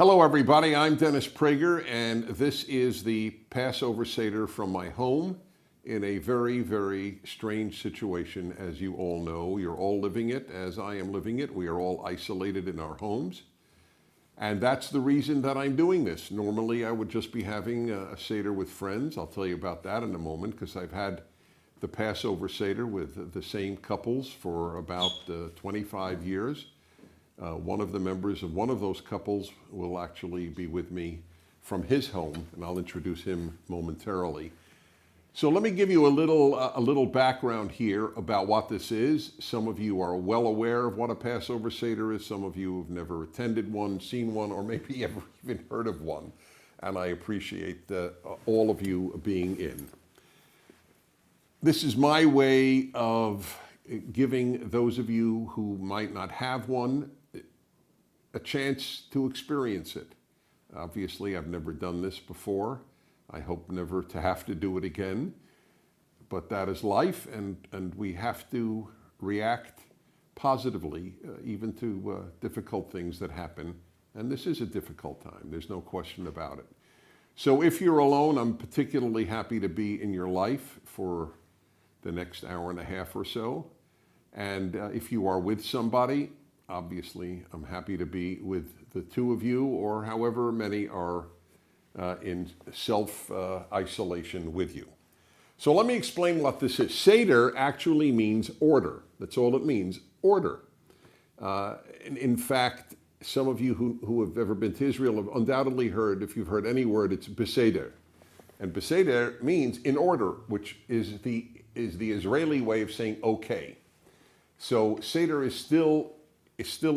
Hello everybody, I'm Dennis Prager, and this is the Passover Seder from my home in a very, very strange situation. As you all know, you're all living it as I am living it. We are all isolated in our homes. And that's the reason that I'm doing this. Normally I would just be having a Seder with friends. I'll tell you about that in a moment, because I've had the Passover Seder with the same couples for about 25 years. One of the members of one of those couples will actually be with me from his home, and I'll introduce him momentarily. So let me give you a little background here about what this is. Some of you are well aware of what a Passover Seder is. Some of you have never attended one, seen one, or maybe ever even heard of one. And I appreciate all of you being in. This is my way of giving those of you who might not have one a chance to experience it. Obviously, I've never done this before. I hope never to have to do it again. But that is life, and we have to react positively, even to difficult things that happen. And this is a difficult time. There's no question about it. So if you're alone, I'm particularly happy to be in your life for the next hour and a half or so. And if you are with somebody, obviously, I'm happy to be with the two of you, or however many are in self-isolation with you. So let me explain what this is. Seder actually means order. That's all it means, order. In fact, some of you who have ever been to Israel have undoubtedly heard, if you've heard any word, it's beseder. And beseder means in order, which is the Israeli way of saying okay. So Seder is still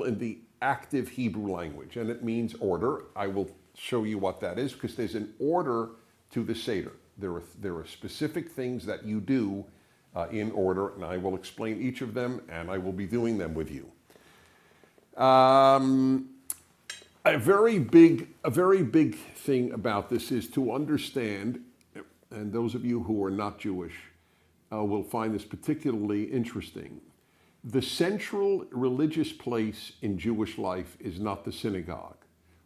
in the active Hebrew language, and it means order. I will show you what that is, because there's an order to the Seder. There are specific things that you do in order, and I will explain each of them, and I will be doing them with you. A very big thing about this is to understand, and those of you who are not Jewish will find this particularly interesting. The central religious place in Jewish life is not the synagogue.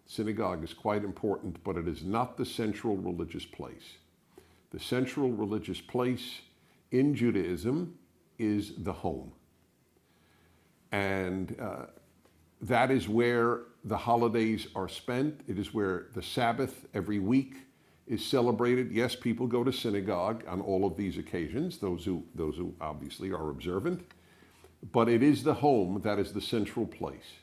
Synagogue is quite important, but it is not the central religious place. The central religious place in Judaism is the home. And that is where the holidays are spent. It is where the Sabbath every week is celebrated. Yes, people go to synagogue on all of these occasions, those who obviously are observant. But it is the home that is the central place.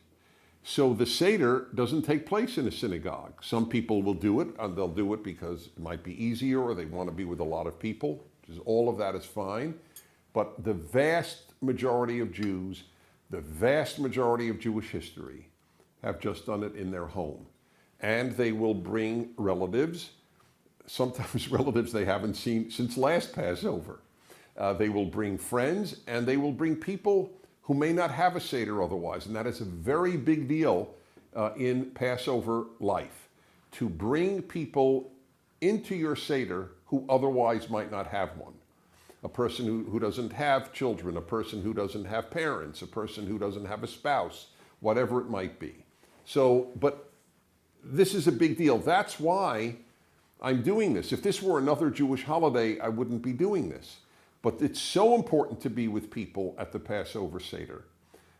So the Seder doesn't take place in a synagogue. Some people will do it, and they'll do it because it might be easier, or they want to be with a lot of people. All of that is fine. But the vast majority of Jews, the vast majority of Jewish history, have just done it in their home. And they will bring relatives, sometimes relatives they haven't seen since last Passover. They will bring friends, and they will bring people who may not have a Seder otherwise. And that is a very big deal in Passover life, to bring people into your Seder who otherwise might not have one. A person who doesn't have children, a person who doesn't have parents, a person who doesn't have a spouse, whatever it might be. So, but this is a big deal. That's why I'm doing this. If this were another Jewish holiday, I wouldn't be doing this. But it's so important to be with people at the Passover Seder.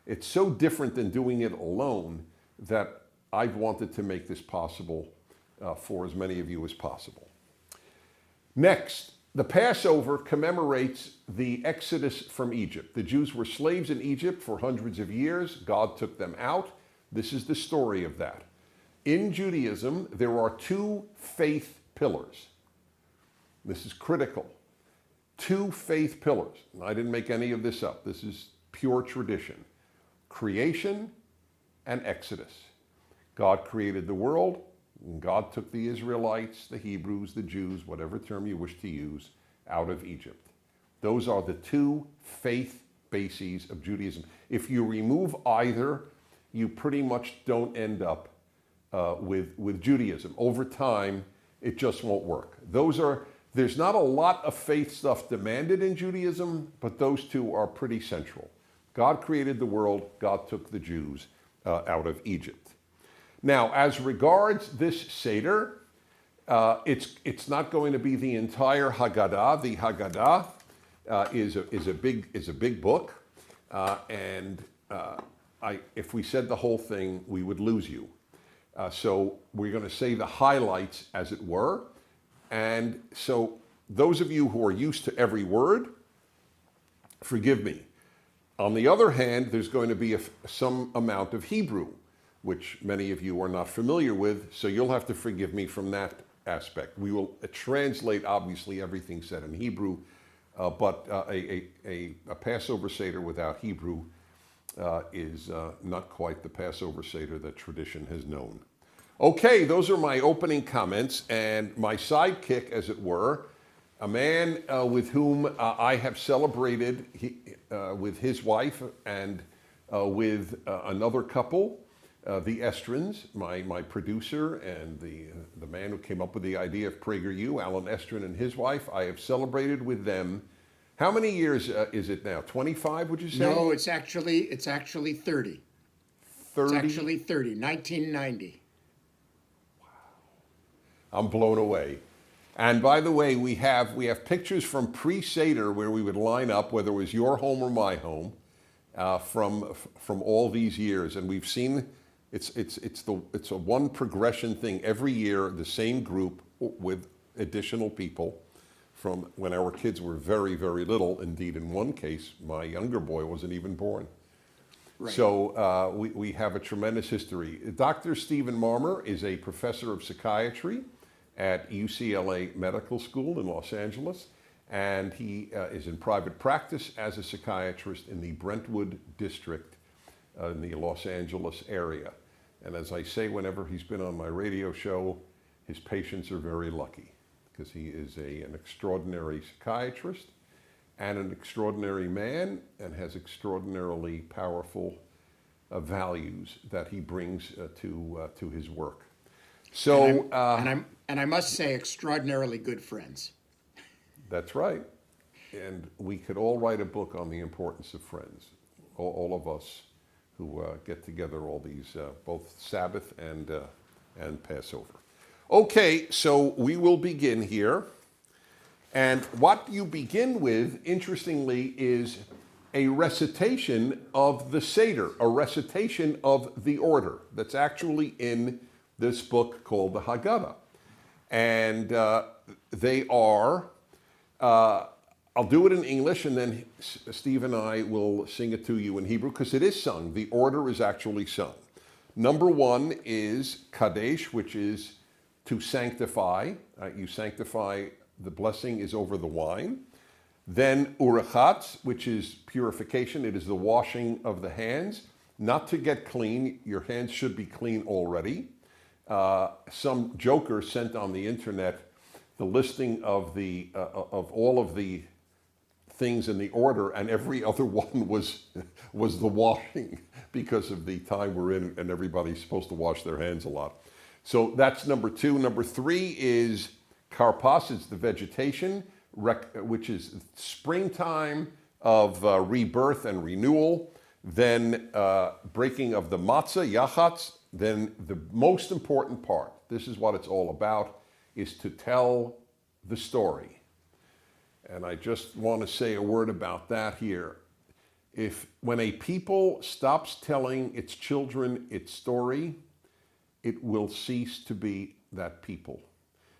It's so different than doing it alone that I've wanted to make this possible for as many of you as possible. Next, the Passover commemorates the Exodus from Egypt. The Jews were slaves in Egypt for hundreds of years. God took them out. This is the story of that. In Judaism, there are two faith pillars. This is critical. Two faith pillars. And I didn't make any of this up. This is pure tradition. Creation and Exodus. God created the world, and God took the Israelites, the Hebrews, the Jews, whatever term you wish to use, out of Egypt. Those are the two faith bases of Judaism. If you remove either, you pretty much don't end up with Judaism. Over time, it just won't work. There's not a lot of faith stuff demanded in Judaism, but those two are pretty central. God created the world. God took the Jews out of Egypt. Now, as regards this Seder, it's not going to be the entire Haggadah. The Haggadah is a big book, and if we said the whole thing, we would lose you. So we're going to say the highlights, as it were. And so those of you who are used to every word, forgive me. On the other hand, there's going to be some amount of Hebrew, which many of you are not familiar with, so you'll have to forgive me from that aspect. We will translate, obviously, everything said in Hebrew, but a Passover Seder without Hebrew is not quite the Passover Seder that tradition has known. Okay, those are my opening comments, and my sidekick, as it were, a man with whom I have celebrated with his wife and with another couple, the Estrins, my producer and the man who came up with the idea of PragerU, Alan Estrin and his wife. I have celebrated with them. How many years is it now? 25, would you say? No, it's actually 30. 30? It's actually 30, 1990. I'm blown away. And by the way, we have pictures from pre-Seder where we would line up, whether it was your home or my home, from all these years, and we've seen it's a one progression thing every year. The same group with additional people from when our kids were very, very little. Indeed, in one case, my younger boy wasn't even born. Right. So we have a tremendous history. Dr. Stephen Marmer is a professor of psychiatry at UCLA Medical School in Los Angeles, and he is in private practice as a psychiatrist in the Brentwood district in the Los Angeles area. And as I say whenever he's been on my radio show, his patients are very lucky because he is an extraordinary psychiatrist and an extraordinary man and has extraordinarily powerful values that he brings to his work. So, and I must say, extraordinarily good friends. That's right. And we could all write a book on the importance of friends, all of us who get together all these, both Sabbath and Passover. Okay, so we will begin here. And what you begin with, interestingly, is a recitation of the Seder, a recitation of the order that's actually in this book called the Haggadah. And they are, I'll do it in English and then Steve and I will sing it to you in Hebrew because it is sung. The order is actually sung. Number one is Kadesh, which is to sanctify. You sanctify, the blessing is over the wine. Then Urachatz, which is purification. It is the washing of the hands. Not to get clean. Your hands should be clean already. Some joker sent on the internet the listing of all of the things in the order, and every other one was the washing because of the time we're in, and everybody's supposed to wash their hands a lot. So that's number two. Number three is Karpas. It's the vegetation, which is springtime of rebirth and renewal. Then breaking of the matzah, yachatz. Then the most important part, this is what it's all about, is to tell the story. And I just want to say a word about that here. When a people stops telling its children its story, it will cease to be that people.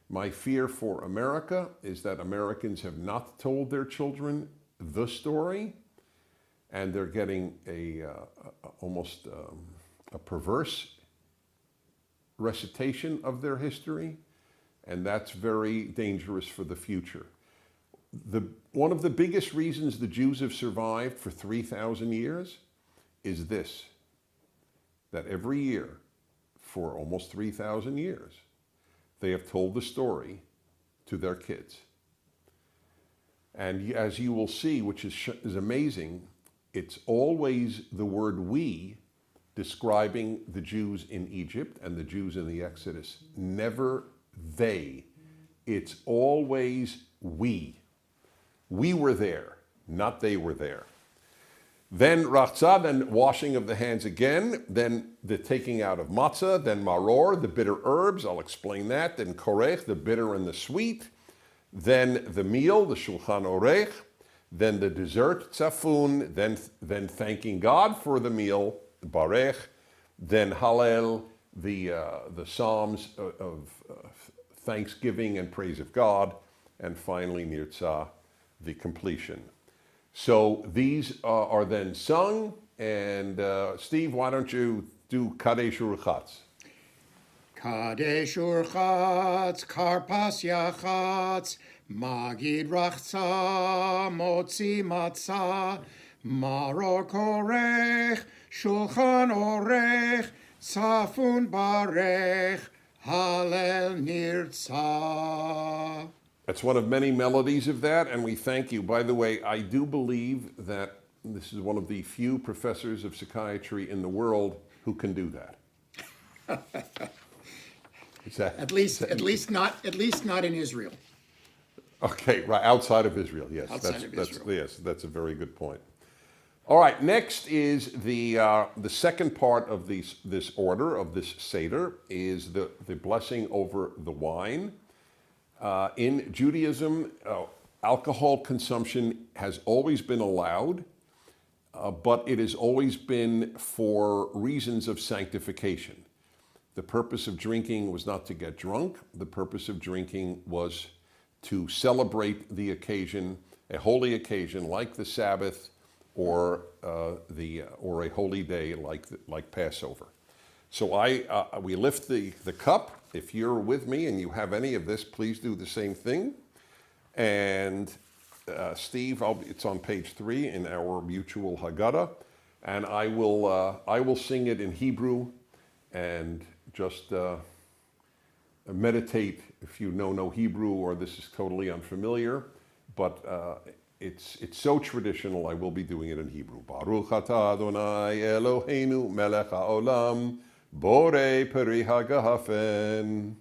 My fear for America is that Americans have not told their children the story, and they're getting almost a perverse recitation of their history, and that's very dangerous for the future. One of the biggest reasons the Jews have survived for 3,000 years is this, that every year for almost 3,000 years, they have told the story to their kids. And as you will see, which is amazing, it's always the word we describing the Jews in Egypt and the Jews in the Exodus. Never they. It's always we. We were there, not they were there. Then rachza, then washing of the hands again, then the taking out of matzah, then maror, the bitter herbs, I'll explain that, then korech, the bitter and the sweet, then the meal, the shulchan orech, then the dessert, tzafun, then thanking God for the meal, barech, then hallel, the psalms of thanksgiving and praise of God, and finally nirtzah, the completion. So these are then sung, and Steve, why don't you do Kadesh Urchatz? Kadesh Urchatz, Karpas Yachatz, Magid Rachza, Motzi Matzah, Maror Korech, Shulchan Orech, Tzafun Barech, Hallel Nirtzah. That's one of many melodies of that, and we thank you. By the way, I do believe that this is one of the few professors of psychiatry in the world who can do that. At least not in Israel. Okay, right, outside of Israel, yes. That's a very good point. All right, next is the second part of this order, of this Seder, is the blessing over the wine. In Judaism, alcohol consumption has always been allowed, but it has always been for reasons of sanctification. The purpose of drinking was not to get drunk. The purpose of drinking was to celebrate the occasion, a holy occasion like the Sabbath, or a holy day like Passover. So we lift the cup. If you're with me and you have any of this, please do the same thing. And Steve, it's on page 3 in our mutual Haggadah, and I will sing it in Hebrew, and just meditate if you know no Hebrew or this is totally unfamiliar. But it's so traditional. I will be doing it in Hebrew. Baruch atah Adonai Eloheinu melech haolam. Borei peri hagafen,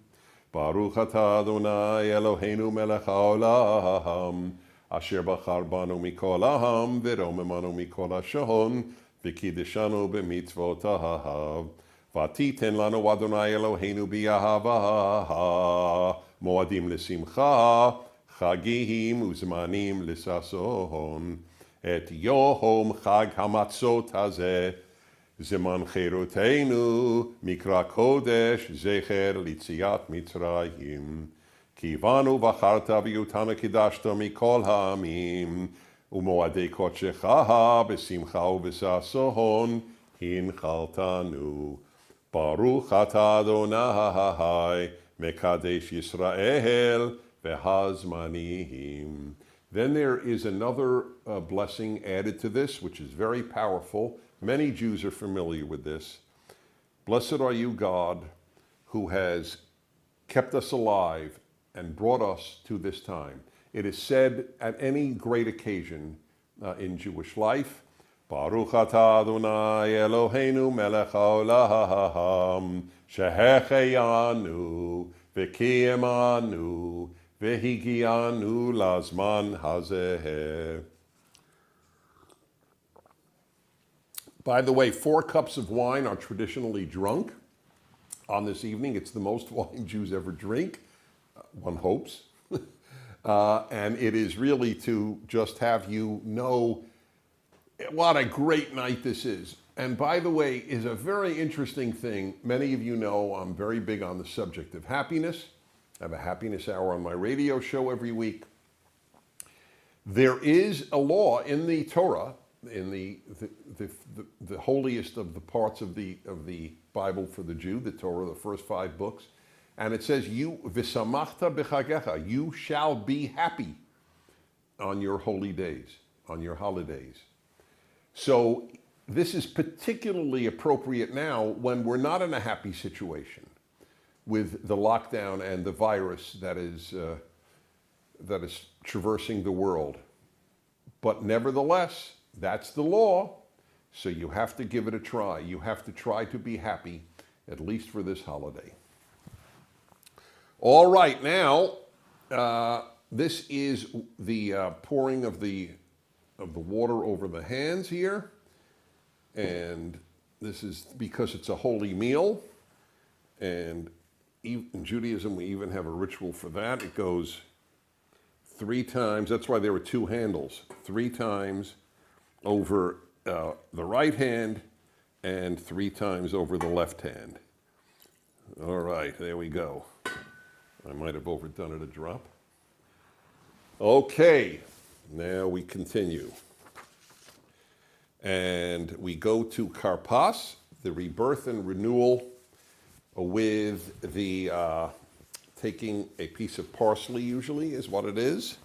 Baruch atah Adonai Eloheinu melech haolam, asher bachar banu mikol ha'am, v'romemanu mikol ha'shon, v'kiddeshanu b'mitzvotav, v'atiten lanu Adonai Eloheinu b'yahava, moadim l'simcha, chagim uzmanim l'sason, et yom chag hamatzot hazeh, Zeman Cheroteinu, Mikra Kodesh, Zecher Litziat Mitzrayim. Kivanu v'charta v'yutana kidashta mikol ha'amim, u'moadei kodshecha b'simcha u'b'sason hinchaltanu. Baruch atah Adonai, Mekadesh Yisrael v'hazmanihim. Then there is another blessing added to this, which is very powerful. Many Jews are familiar with this. Blessed are you, God, who has kept us alive and brought us to this time. It is said at any great occasion in Jewish life, Baruch atah Adonai Eloheinu melech haolam, shehecheyanu, v'kiyemanu, v'higianu lazman hazeh. By the way, 4 cups of wine are traditionally drunk on this evening. It's the most wine Jews ever drink, one hopes. And it is really to just have you know what a great night this is. And by the way, is a very interesting thing. Many of you know I'm very big on the subject of happiness. I have a happiness hour on my radio show every week. There is a law in the Torah, in the holiest of the parts of the Bible for the Jew, the Torah, the first 5 books, and it says, "You v'samachta b'chagecha," you shall be happy on your holy days, on your holidays. So this is particularly appropriate now when we're not in a happy situation with the lockdown and the virus that is traversing the world. But nevertheless, that's the law, so you have to give it a try. You have to try to be happy, at least for this holiday. All right, now, this is the pouring of the water over the hands here. And this is because it's a holy meal. And in Judaism, we even have a ritual for that. It goes 3 times. That's why there were 2 handles. 3 times over the right hand and 3 times over the left hand. All right, there we go. I might have overdone it a drop. Okay, now we continue. And we go to Karpas, the rebirth and renewal with the taking a piece of parsley, usually is what it is,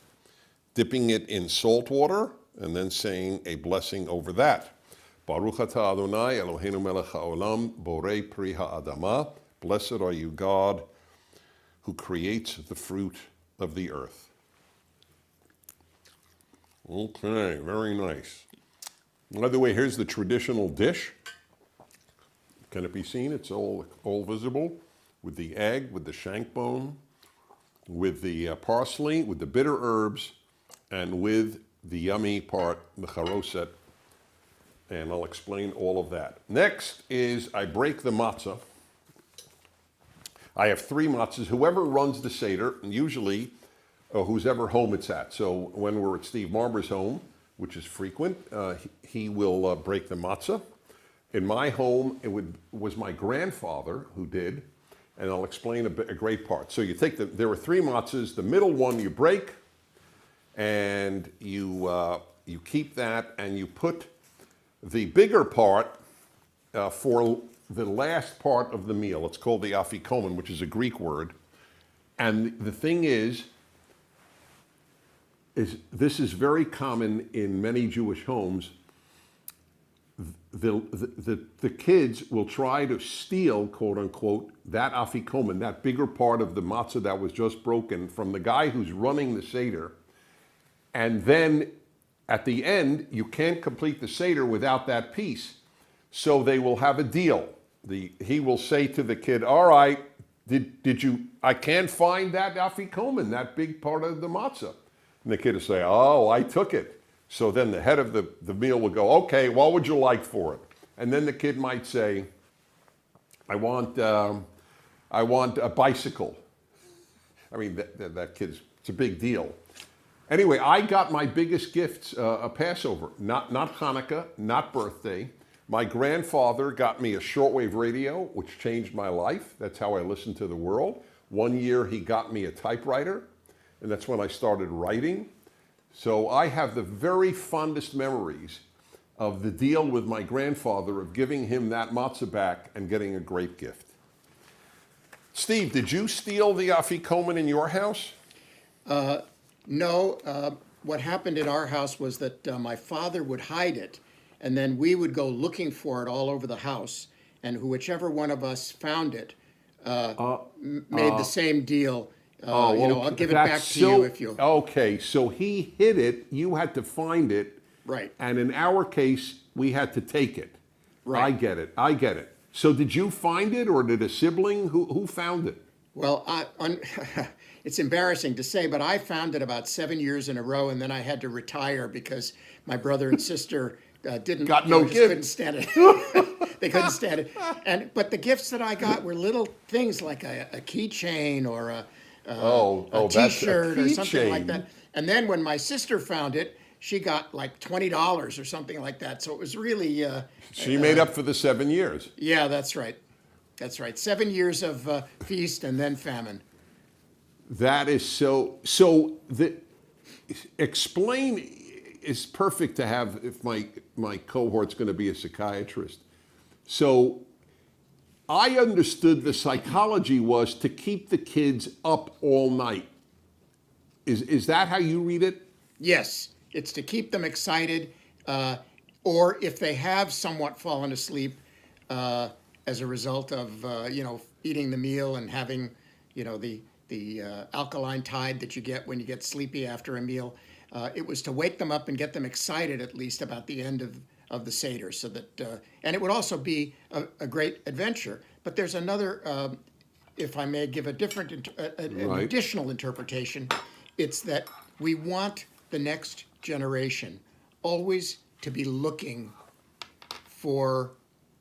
dipping it in salt water, and then saying a blessing over that. Baruch atah Adonai Eloheinu melech haolam borei pri ha'adama. Blessed are you, God, who creates the fruit of the earth. Okay, very nice. By the way, here's the traditional dish. Can it be seen? It's all visible with the egg, with the shank bone, with the parsley, with the bitter herbs, and with the yummy part, the charoset. And I'll explain all of that. Next is I break the matzah. I have 3 matzahs. Whoever runs the Seder, and usually who's ever home it's at. So when we're at Steve Marber's home, which is frequent, he will break the matzah. In my home, was my grandfather who did, and I'll explain a great part. So you take there were 3 matzahs. The middle one you break, and you keep that, and you put the bigger part for the last part of the meal. It's called the Offi Coleman, which is a Greek word. And the thing is this is very common in many Jewish homes. The kids will try to steal, quote unquote, that Offi Coleman, that bigger part of the matzah that was just broken from the guy who's running the Seder. And then at the end, you can't complete the Seder without that piece. So they will have a deal. He will say to the kid, all right, did you, I can't find that Offi Coleman, that big part of the matzah. And the kid will say, oh, I took it. So then the head of the meal will go, okay, what would you like for it? And then the kid might say, I want a bicycle. I mean, that kid's, it's a big deal. Anyway, I got my biggest gifts a Passover, not Hanukkah, not birthday. My grandfather got me a shortwave radio, which changed my life. That's how I listened to the world. One year he got me a typewriter, and that's when I started writing. So I have the very fondest memories of the deal with my grandfather of giving him that matzah back and getting a great gift. Steve, did you steal the Offi Coleman in your house? No. What happened in our house was that my father would hide it, and then we would go looking for it all over the house, and whichever one of us found it made the same deal. I'll give it back to you if you... Okay, so he hid it, you had to find it. Right. And in our case, we had to take it. Right. I get it. So did you find it, or did a sibling? Who found it? Well, it's embarrassing to say, but I found it about 7 years in a row, and then I had to retire because my brother and sister couldn't stand it. They couldn't stand it. But the gifts that I got were little things like a keychain or a T-shirt or something like that. And then when my sister found it, she got like $20 or something like that. So it was really... she made up for the 7 years. Yeah, that's right. That's right. 7 years of feast and then famine. That is so explain is perfect to have if my cohort's going to be a psychiatrist. So I understood the psychology was to keep the kids up all night. Is that how you read it? Yes, it's to keep them excited, or if they have somewhat fallen asleep as a result of eating the meal and having the alkaline tide that you get when you get sleepy after a meal. It was to wake them up and get them excited at least about the end of the Seder, so that and it would also be a great adventure. But there's another, if I may give a different, an additional interpretation. It's that we want the next generation always to be looking for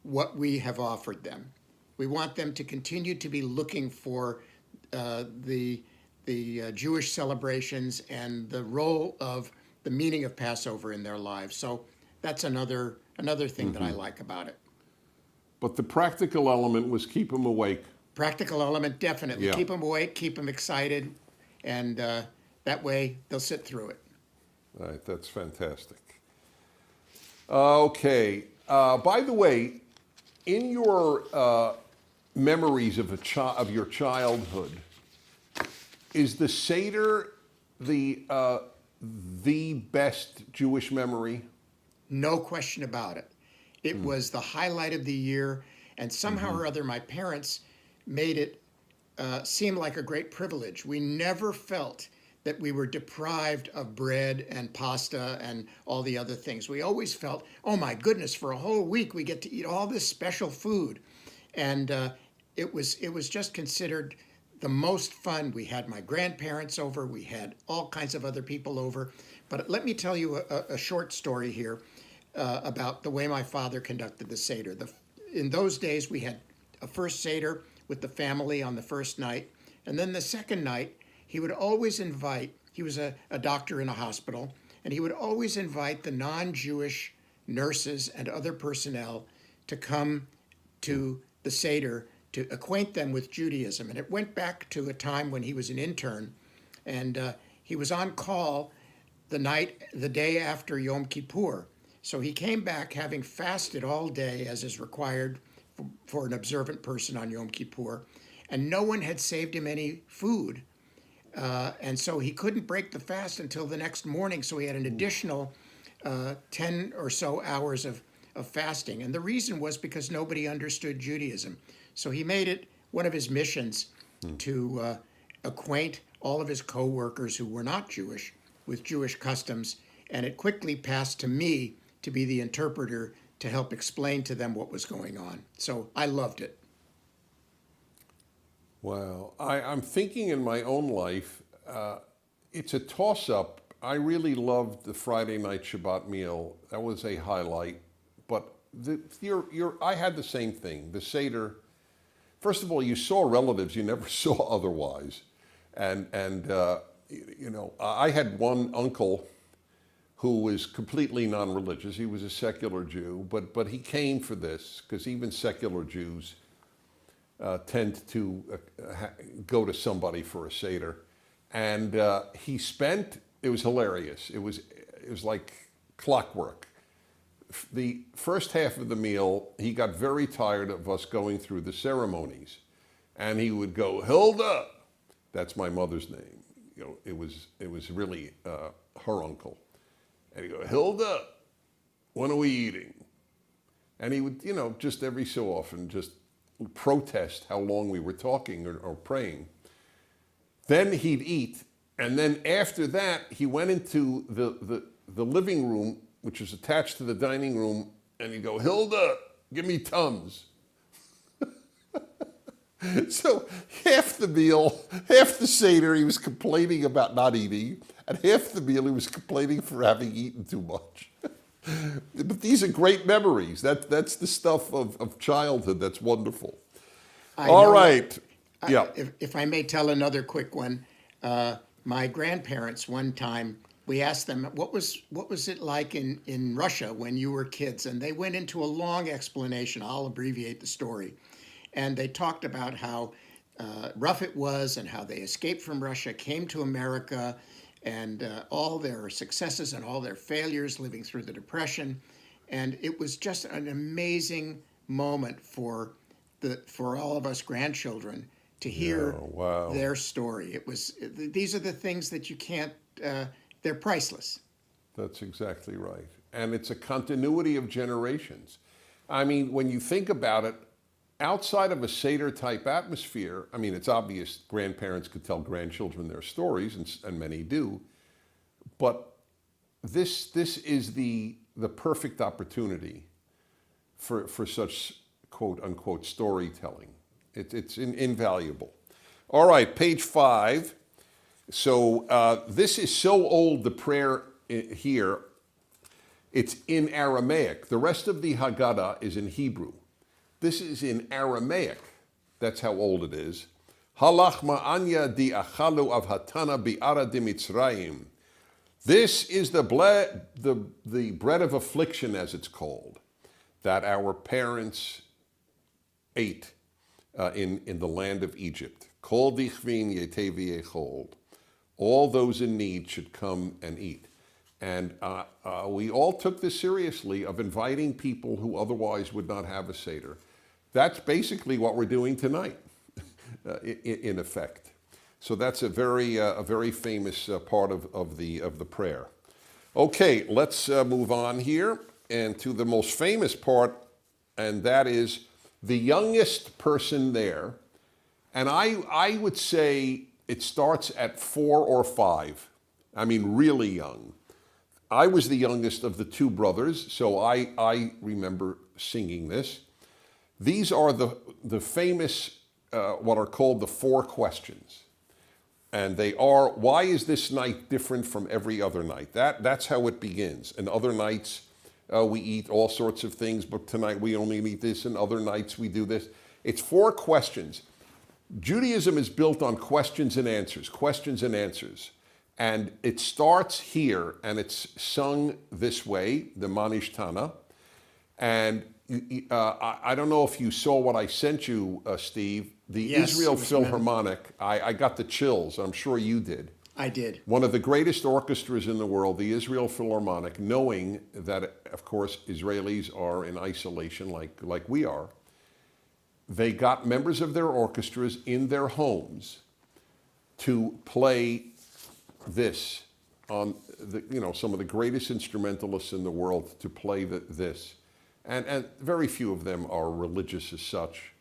what we have offered them. We want them to continue to be looking for the Jewish celebrations and the role of the meaning of Passover in their lives. So that's another thing that I like about it. But the practical element was keep them awake. Practical element, definitely. Yeah. Keep them awake, keep them excited, and that way they'll sit through it. All right, that's fantastic. Okay. By the way, in your memories of your childhood, is the Seder the best Jewish memory? No question about it. It was the highlight of the year, and somehow or other, my parents made it seem like a great privilege. We never felt that we were deprived of bread and pasta and all the other things. We always felt, oh my goodness, for a whole week we get to eat all this special food. And it was just considered the most fun. We had my grandparents over, we had all kinds of other people over. But let me tell you a short story here about the way my father conducted the Seder. In those days, we had a first Seder with the family on the first night. And then the second night, he would always invite, he was a doctor in a hospital, and he would always invite the non-Jewish nurses and other personnel to come to the Seder to acquaint them with Judaism. And it went back to a time when he was an intern, and he was on call the day after Yom Kippur. So he came back having fasted all day, as is required for an observant person on Yom Kippur, and no one had saved him any food. And so he couldn't break the fast until the next morning, so he had an additional 10 or so hours of fasting. And the reason was because nobody understood Judaism. So he made it one of his missions to acquaint all of his co-workers who were not Jewish with Jewish customs, and it quickly passed to me to be the interpreter to help explain to them what was going on. So I loved it. Wow. I'm thinking in my own life, it's a toss-up. I really loved the Friday night Shabbat meal. That was a highlight. But I had the same thing. The Seder, first of all, you saw relatives you never saw otherwise. And I had one uncle who was completely non-religious. He was a secular Jew, but he came for this because even secular Jews tend to go to somebody for a Seder. And it was hilarious. It was like clockwork. The first half of the meal, he got very tired of us going through the ceremonies. And he would go, Hilda, that's my mother's name. It was really her uncle. And he'd go, Hilda, when are we eating? And he would, just every so often, just protest how long we were talking or praying. Then he'd eat, and then after that, he went into the living room, which was attached to the dining room, and he'd go, Hilda, give me Tums. So half the meal, half the Seder, he was complaining about not eating, and half the meal he was complaining for having eaten too much. But these are great memories. That's the stuff of childhood. That's wonderful. All right. Yeah. If I may tell another quick one, my grandparents one time, we asked them, what was it like in Russia when you were kids? And they went into a long explanation. I'll abbreviate the story. And they talked about how rough it was and how they escaped from Russia, came to America, and all their successes and all their failures living through the Depression. And it was just an amazing moment for all of us grandchildren to hear their story. These are the things that you can't, they're priceless. That's exactly right. And it's a continuity of generations. I mean, when you think about it, outside of a Seder type atmosphere, I mean, it's obvious grandparents could tell grandchildren their stories, and many do, but this is the perfect opportunity for such quote unquote storytelling. It's invaluable. All right, page 5. So this is so old, the prayer here. It's in Aramaic. The rest of the Haggadah is in Hebrew. This is in Aramaic. That's how old it is. Halach ma'anya di achalu avhatana bi'ara di Mitzrayim. This is the bread of affliction, as it's called, that our parents ate in the land of Egypt. Kol dichvin yetevi echol. All those in need should come and eat. And we all took this seriously, of inviting people who otherwise would not have a Seder. That's basically what we're doing tonight, in effect. So that's a very famous part of the prayer. Okay, let's move on here and to the most famous part, and that is the youngest person there. And I would say it starts at 4 or 5. I mean, really young. I was the youngest of the 2 brothers, so I remember singing this. These are the famous, what are called the 4 questions. And they are, why is this night different from every other night? That's how it begins. And other nights we eat all sorts of things, but tonight we only eat this, and other nights we do this. It's 4 questions. Judaism is built on questions and answers, questions and answers. And it starts here, and it's sung this way, the Manishtana. And I don't know if you saw what I sent you, Steve. The Yes, Israel it was Philharmonic, I got the chills. I'm sure you did. I did. One of the greatest orchestras in the world, the Israel Philharmonic, knowing that, of course, Israelis are in isolation like we are. They got members of their orchestras in their homes to play this on some of the greatest instrumentalists in the world to play this. And very few of them are religious as such,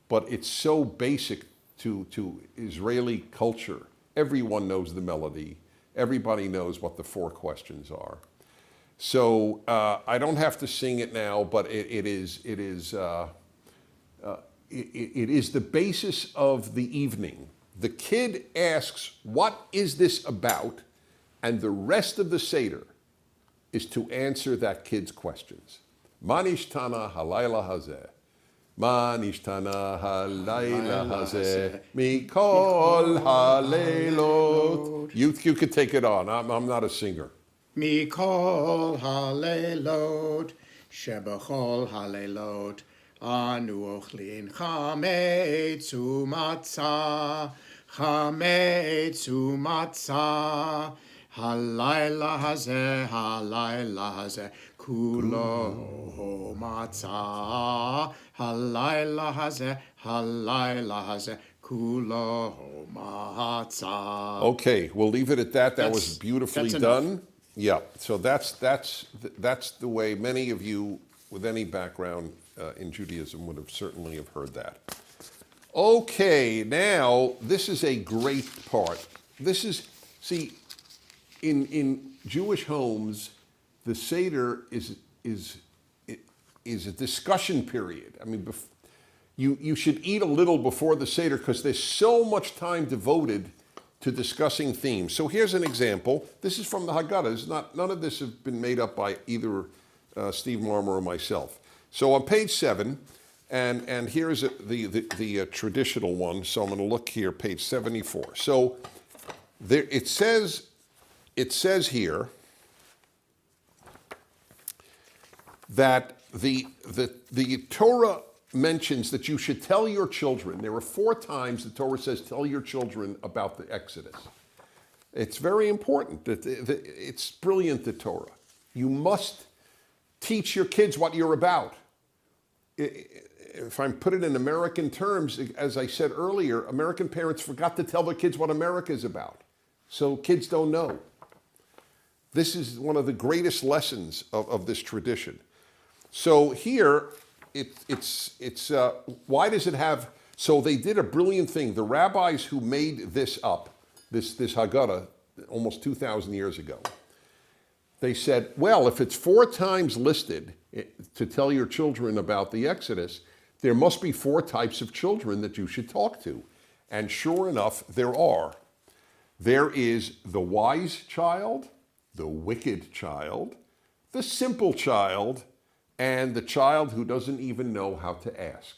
but it's so basic to Israeli culture. Everyone knows the melody. Everybody knows what the 4 questions are. So I don't have to sing it now, but it is the basis of the evening. The kid asks, what is this about? And the rest of the Seder is to answer that kid's questions. Manishtana halayla hazeh. Manishtana halayla hazeh. Mikol haleilot. You could take it on. I'm not a singer. Mikol halelot, shebachol halelot, anu ochlin chametz umatzah, chametz umatzah, halayla hazeh, kulo matzah, halayla hazeh, kulo matzah. Okay, we'll leave it at that. That was beautifully that's done. enough. Yeah, so that's the way many of you with any background in Judaism would have certainly have heard that. Okay, now this is a great part. This is, see, in Jewish homes, the Seder is a discussion period. I mean, you should eat a little before the Seder because there's so much time devoted to discussing themes. So here's an example. This is from the Haggadah. None of this has been made up by either Steve Marmer or myself. So on page 7, and here's the traditional one. So I'm going to look here, page 74. So there it says here that the Torah mentions that you should tell your children. There are 4 times the Torah says tell your children about the Exodus. It's very important. It's brilliant, the Torah. You must teach your kids what you're about. If I put it in American terms, as I said earlier, American parents forgot to tell their kids what America is about. So kids don't know. This is one of the greatest lessons of this tradition. So here, it's why does it have, so they did a brilliant thing. The rabbis who made this up, this Haggadah, almost 2,000 years ago, they said, well, if it's 4 times listed to tell your children about the Exodus, there must be 4 types of children that you should talk to. And sure enough, there are. There is the wise child, the wicked child, the simple child and the child who doesn't even know how to ask.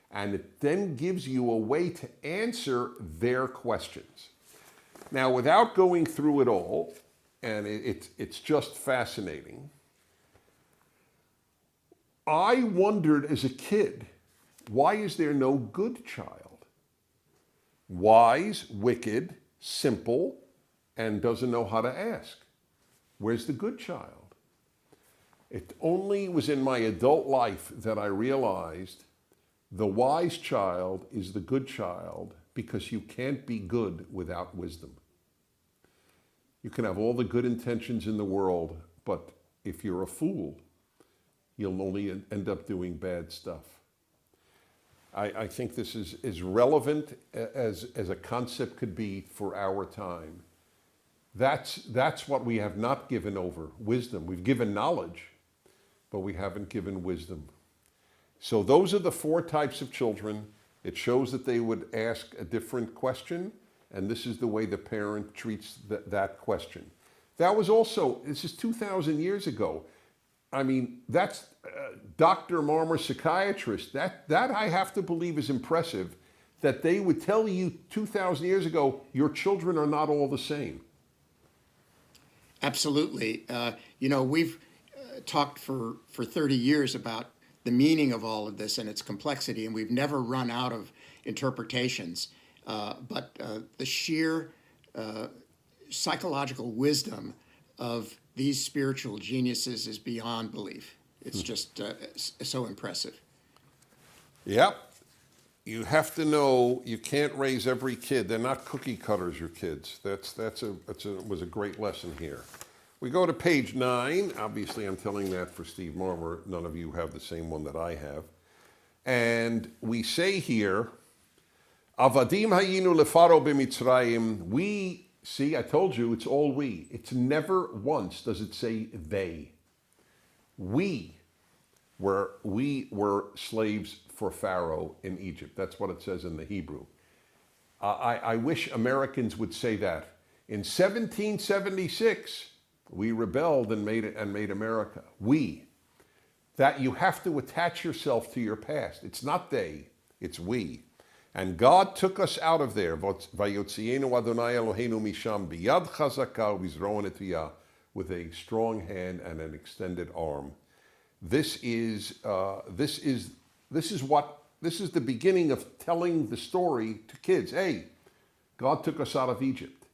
And it then gives you a way to answer their questions. Now, without going through it all, and it's just fascinating, I wondered as a kid, why is there no good child? Wise, wicked, simple, and doesn't know how to ask. Where's the good child? It only was in my adult life that I realized the wise child is the good child because you can't be good without wisdom. You can have all the good intentions in the world, but if you're a fool, you'll only end up doing bad stuff. I think this is as relevant as a concept could be for our time. That's what we have not given over, wisdom. We've given knowledge, but we haven't given wisdom. So those are the 4 types of children. It shows that they would ask a different question, and this is the way the parent treats that question. That was also, this is 2,000 years ago. I mean, that's Dr. Marmer, psychiatrist. That I have to believe is impressive, that they would tell you 2,000 years ago, your children are not all the same. Absolutely. We've talked for 30 years about the meaning of all of this and its complexity, and we've never run out of interpretations. But the sheer psychological wisdom of these spiritual geniuses is beyond belief. It's just so impressive. Yep. You have to know you can't raise every kid. They're not cookie cutters, your kids. That was a great lesson here. We go to page 9. Obviously, I'm telling that for Steve Marmer. None of you have the same one that I have. And we say here, Avadim hayinu lefaro b'Mitzrayim. We, see, I told you, it's all we. It's never once does it say they. We were slaves for Pharaoh in Egypt. That's what it says in the Hebrew. I wish Americans would say that. In 1776, we rebelled and made America. We. That you have to attach yourself to your past. It's not they, it's we. And God took us out of there. Vayotzienu Adonai Eloheinu misham biyad chazaka u'bizro netiyah, with a strong hand and an extended arm. This is the beginning of telling the story to kids. Hey, God took us out of Egypt.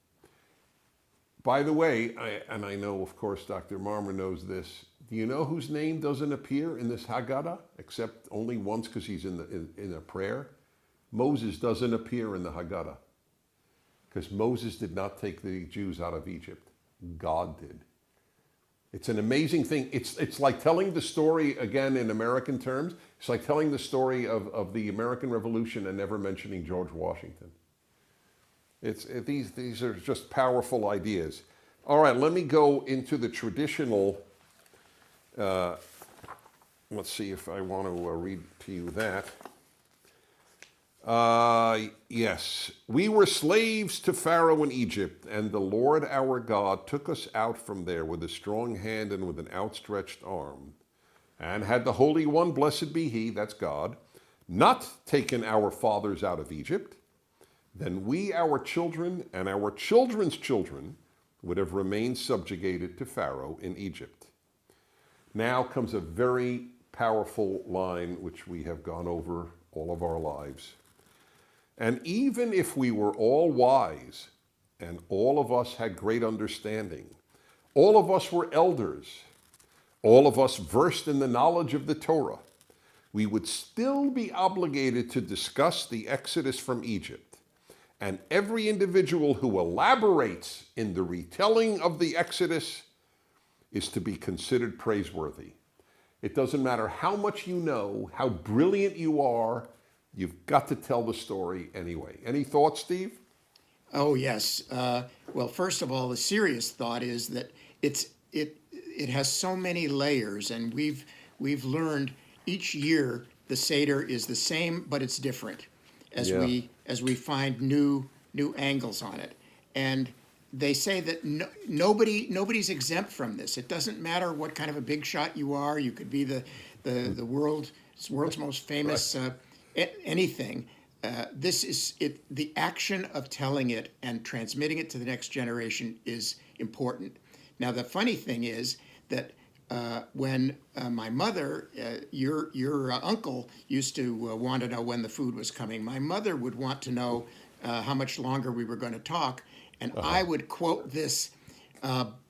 By the way, I know, of course, Dr. Marmer knows this. Do you know whose name doesn't appear in this Haggadah, except only once because he's in a prayer? Moses doesn't appear in the Haggadah because Moses did not take the Jews out of Egypt. God did. It's an amazing thing. It's like telling the story, again, in American terms. It's like telling the story of the American Revolution and never mentioning George Washington. These are just powerful ideas. All right, let me go into the traditional. Let's see if I want to read to you that. Yes. We were slaves to Pharaoh in Egypt, and the Lord our God took us out from there with a strong hand and with an outstretched arm. And had the Holy One, blessed be He, that's God, not taken our fathers out of Egypt, then we, our children, and our children's children would have remained subjugated to Pharaoh in Egypt. Now comes a very powerful line which we have gone over all of our lives. And even if we were all wise, and all of us had great understanding, all of us were elders, all of us versed in the knowledge of the Torah, we would still be obligated to discuss the Exodus from Egypt. And every individual who elaborates in the retelling of the Exodus is to be considered praiseworthy. It doesn't matter how much you know, how brilliant you are, you've got to tell the story anyway. Any thoughts, Steve? Oh, yes. Well, first of all, the serious thought is that it has so many layers, and we've learned each year the Seder is the same, but it's different as we find new angles on it. And they say that nobody's exempt from this. It doesn't matter what kind of a big shot you are. You could be the world's most famous anything. This is it. The action of telling it and transmitting it to the next generation is important. Now, the funny thing is that when my mother, your uncle, used to want to know when the food was coming, my mother would want to know how much longer we were going to talk, and I would quote this.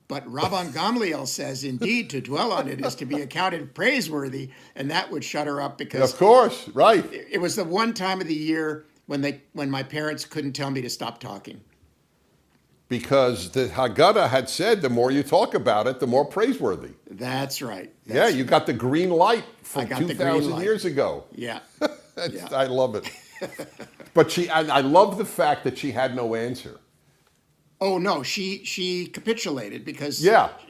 But Rabban Gamliel says, indeed, to dwell on it is to be accounted praiseworthy, and that would shut her up because, of course, right. It was the one time of the year when my parents couldn't tell me to stop talking. Because the Haggadah had said, the more you talk about it, the more praiseworthy. That's right. Yeah, you got the green light from I got the 2,000 green light. years ago. Yeah. Yeah. I love it. But I love the fact that she had no answer. Oh no, she capitulated because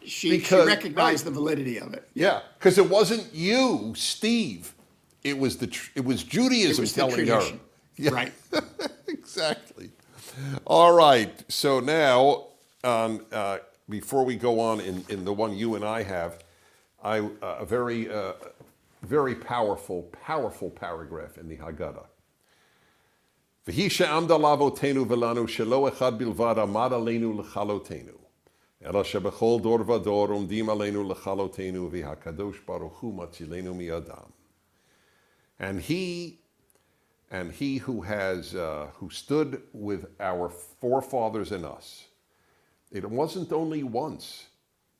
she recognized the validity of it. Yeah, because it wasn't you, Steve. It was Judaism telling her. Yeah. Right. Exactly. All right. So now, before we go on in the one you and I have, a very powerful paragraph in the Haggadah. V'hi she'amda lavotenu v'lanu shelo echad bilvad amad aleinu lechalotenu. Ela shebechol dor vador umdim aleinu lechalotenu v'hakadosh baruch hu matzilenu mi'adam. And he who stood with our forefathers and us, it wasn't only once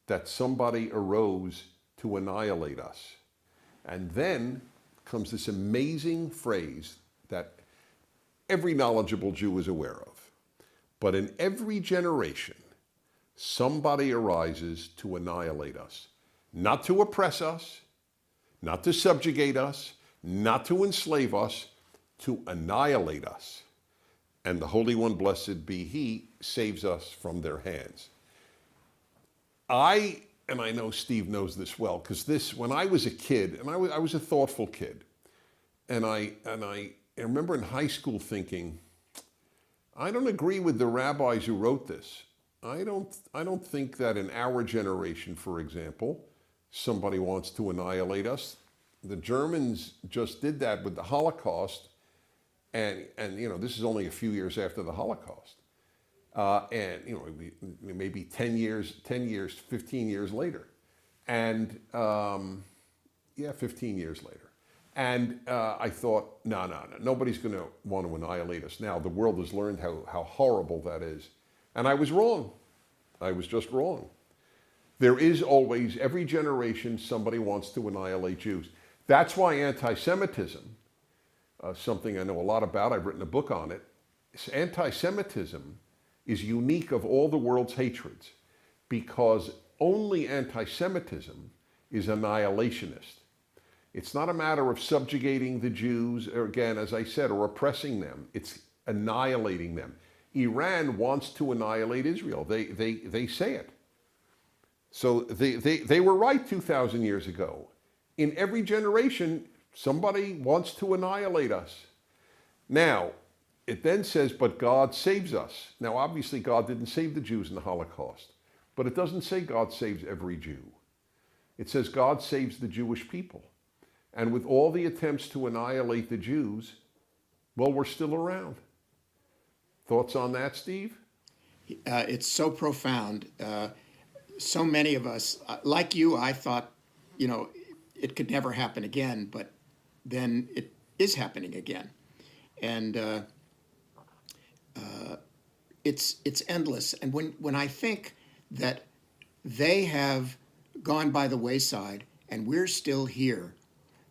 that somebody arose to annihilate us. And then comes this amazing phrase that every knowledgeable Jew is aware of. But in every generation, somebody arises to annihilate us, not to oppress us, not to subjugate us, not to enslave us, to annihilate us. And the Holy One, blessed be He, saves us from their hands. I know Steve knows this well, because when I was a kid, and I was a thoughtful kid, and I remember in high school thinking, I don't agree with the rabbis who wrote this. I don't think that in our generation, for example, somebody wants to annihilate us. The Germans just did that with the Holocaust, and this is only a few years after the Holocaust, and maybe 10 years, 15 years later, and 15 years later. And I thought, no, nobody's going to want to annihilate us now. The world has learned how horrible that is. And I was wrong. I was just wrong. There is always, every generation, somebody wants to annihilate Jews. That's why anti-Semitism, something I know a lot about, I've written a book on it, anti-Semitism is unique of all the world's hatreds because only anti-Semitism is annihilationist. It's not a matter of subjugating the Jews, or again, as I said, or oppressing them. It's annihilating them. Iran wants to annihilate Israel. They say it. So they were right 2,000 years ago. In every generation, somebody wants to annihilate us. Now, it then says, but God saves us. Now, obviously, God didn't save the Jews in the Holocaust. But it doesn't say God saves every Jew. It says God saves the Jewish people. And with all the attempts to annihilate the Jews, well, we're still around. Thoughts on that, Steve? It's so profound. So many of us, like you, I thought, it could never happen again, but then it is happening again. And it's endless. And when I think that they have gone by the wayside and we're still here,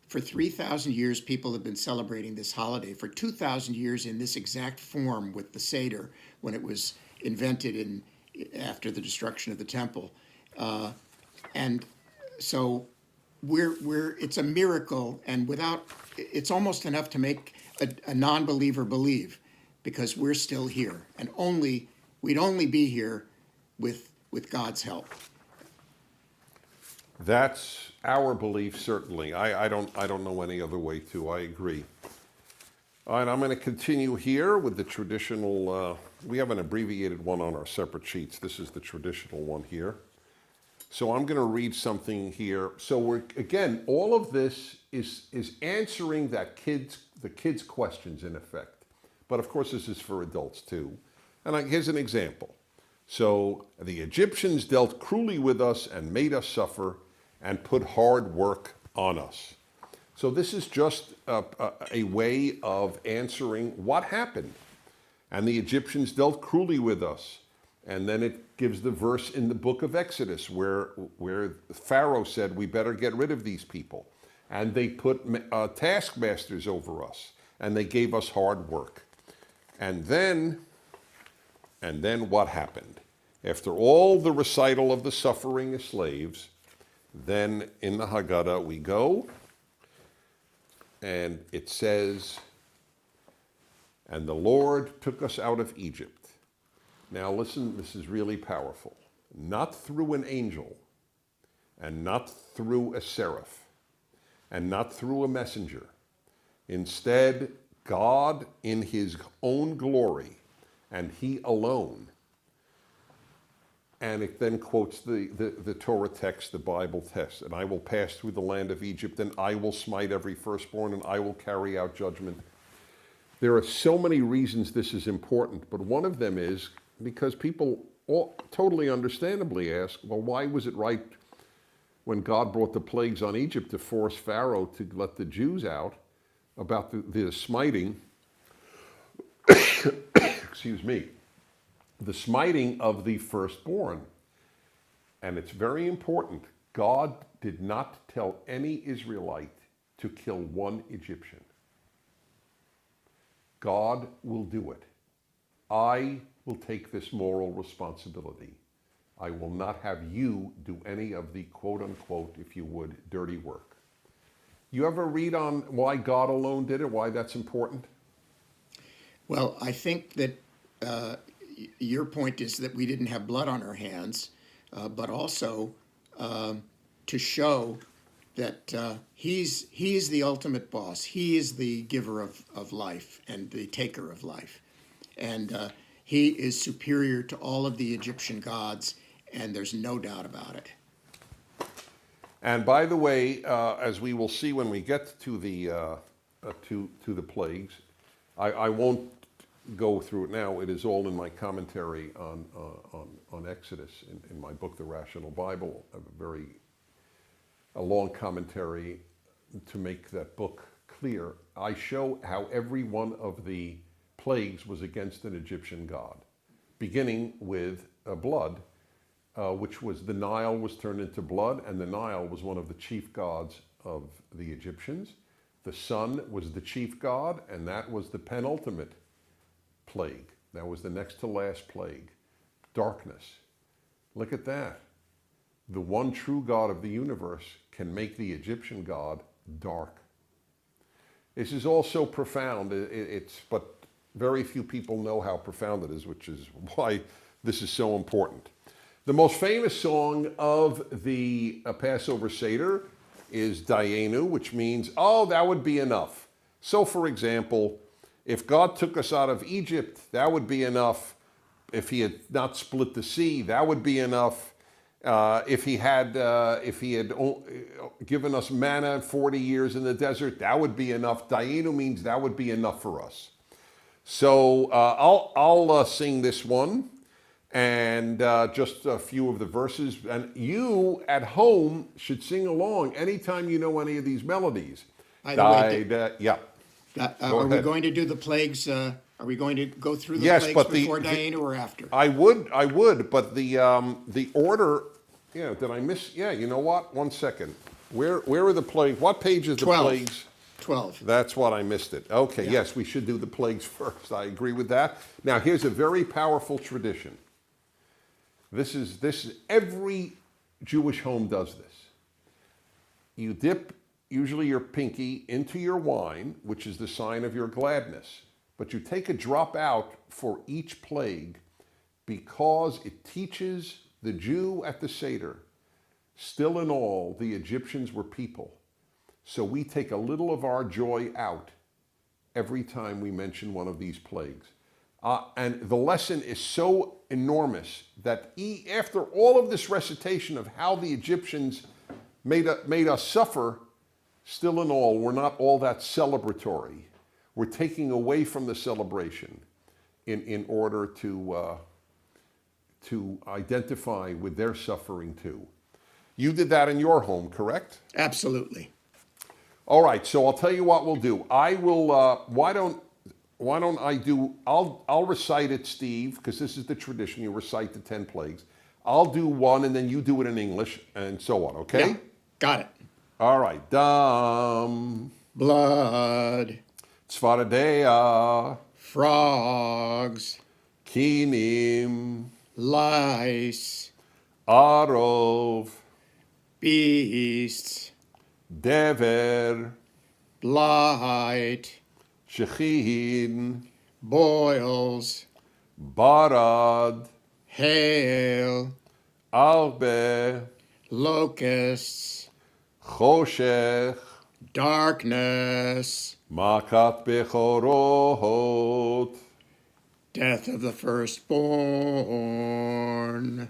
for 3,000 years, people have been celebrating this holiday. For 2,000 years in this exact form with the Seder, when it was invented after the destruction of the temple. And so it's a miracle, and it's almost enough to make a non-believer believe, because we're still here, and we'd only be here with God's help. That's our belief, certainly. I don't know any other way too. I agree. All right, I'm going to continue here with the traditional, we have an abbreviated one on our separate sheets. This is the traditional one here. So I'm going to read something here. So again, all of this is answering the kids' questions in effect. But of course, this is for adults too. And here's an example. So the Egyptians dealt cruelly with us and made us suffer and put hard work on us. So this is just a way of answering what happened. And the Egyptians dealt cruelly with us. And then it gives the verse in the book of Exodus where Pharaoh said, we better get rid of these people. And they put taskmasters over us. And they gave us hard work. And then what happened? After all the recital of the suffering of slaves, then in the Haggadah we go. And it says, and the Lord took us out of Egypt. Now listen, this is really powerful. Not through an angel, and not through a seraph, and not through a messenger. Instead, God in his own glory, and he alone. And it then quotes the Torah text, the Bible text. And I will pass through the land of Egypt, and I will smite every firstborn, and I will carry out judgment. There are so many reasons this is important, but one of them is because people totally understandably ask, well, why was it right when God brought the plagues on Egypt to force Pharaoh to let the Jews out about the smiting, excuse me, the smiting of the firstborn. And it's very important. God did not tell any Israelite to kill one Egyptian. God will do it. I will take this moral responsibility. I will not have you do any of the quote unquote, if you would, dirty work. You ever read on why God alone did it, why that's important? Well, I think that your point is that we didn't have blood on our hands, but also to show that he's the ultimate boss. He is the giver of life and the taker of life. And he is superior to all of the Egyptian gods, and there's no doubt about it. And by the way, as we will see when we get to the plagues, I won't go through it now. It is all in my commentary on Exodus in my book, The Rational Bible. A long commentary to make that book clear. I show how every one of the plagues was against an Egyptian god, beginning with blood, which was the Nile was turned into blood, and the Nile was one of the chief gods of the Egyptians. The sun was the chief god, and that was the penultimate plague. That was the next to last plague. Darkness. Look at that. The one true God of the universe can make the Egyptian god dark. This is all so profound. But very few people know how profound it is, which is why this is so important. The most famous song of the Passover Seder is Dayenu, which means, oh, that would be enough. So, for example, if God took us out of Egypt, that would be enough. If he had not split the sea, that would be enough. If he had given us manna 40 years in the desert, that would be enough. Dayenu means that would be enough for us. So I'll sing this one and just a few of the verses. And you at home should sing along anytime you know any of these melodies. Yeah. Are we going to do the plagues? Are we going to go through the Yes, plagues but before Dayenu or after? I would, but the order. Yeah, did I miss? Yeah, you know what? 1 second. Where are the plagues? What page is the 12. plagues? 12. That's what I missed it. Okay, Yeah. yes, we should do the plagues first. I agree with that. Now, here's a very powerful tradition. This is every Jewish home does this. You dip usually your pinky into your wine, which is the sign of your gladness. But you take a drop out for each plague because it teaches the Jew at the Seder, still in all, the Egyptians were people. So we take a little of our joy out every time we mention one of these plagues. And the lesson is so enormous that after all of this recitation of how the Egyptians made us suffer, still in all, we're not all that celebratory. We're taking away from the celebration in order to identify with their suffering too. You did that in your home, correct? Absolutely. All right, so I'll tell you what we'll do. I will, why don't I do, I'll recite it, Steve, because this is the tradition. You recite the 10 plagues. I'll do one, and then you do it in English, and so on, okay? Yeah, got it. All right. Dam. Blood. Tzvaradea. Frogs. Kinim. Lice. Arov. Beasts. Dever. Blight. Shechin. Boils. Barad. Hail. Arbe. Locusts. Choshech. Darkness. Makat bechorot. Death of the firstborn.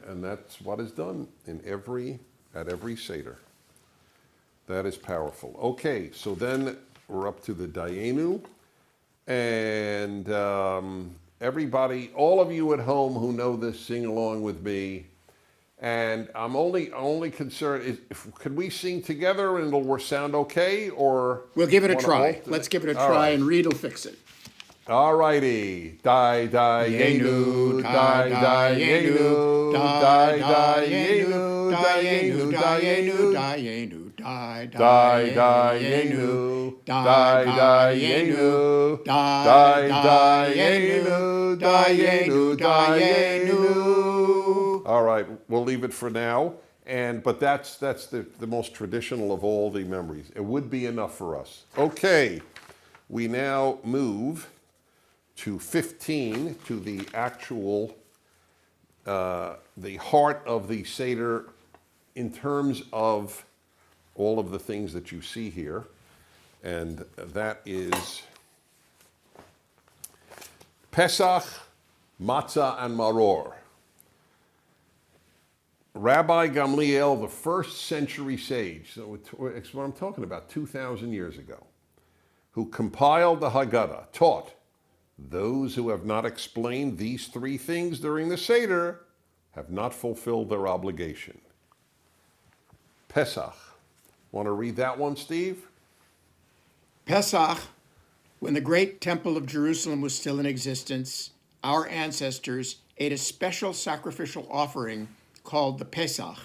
And that's what is done at every Seder. That is powerful. Okay, so then we're up to the Dayenu. And everybody, all of you at home who know this, sing along with me. And I'm only concerned is, could we sing together and it'll sound okay, or We'll give it a wanna try. alter Let's give it a All try, right. and Reed will fix it. All righty. Die, die, yenu, die, die, yenu, die, die, yenu, die, yenu, die, yenu, die, yenu, die, die, die, yenu, die, die, yenu, die, die, yenu, die, yenu, die, yenu. All right, we'll leave it for now. But that's the most traditional of all the memories. It would be enough for us. Okay, we now move to 15, to the actual, the heart of the Seder in terms of all of the things that you see here. And that is Pesach, Matzah, and Maror. Rabbi Gamliel, the first century sage, so it's what I'm talking about, 2,000 years ago, who compiled the Haggadah, taught, those who have not explained these three things during the Seder have not fulfilled their obligation. Pesach. Want to read that one, Steve? Pesach, when the great temple of Jerusalem was still in existence, our ancestors ate a special sacrificial offering called the Pesach.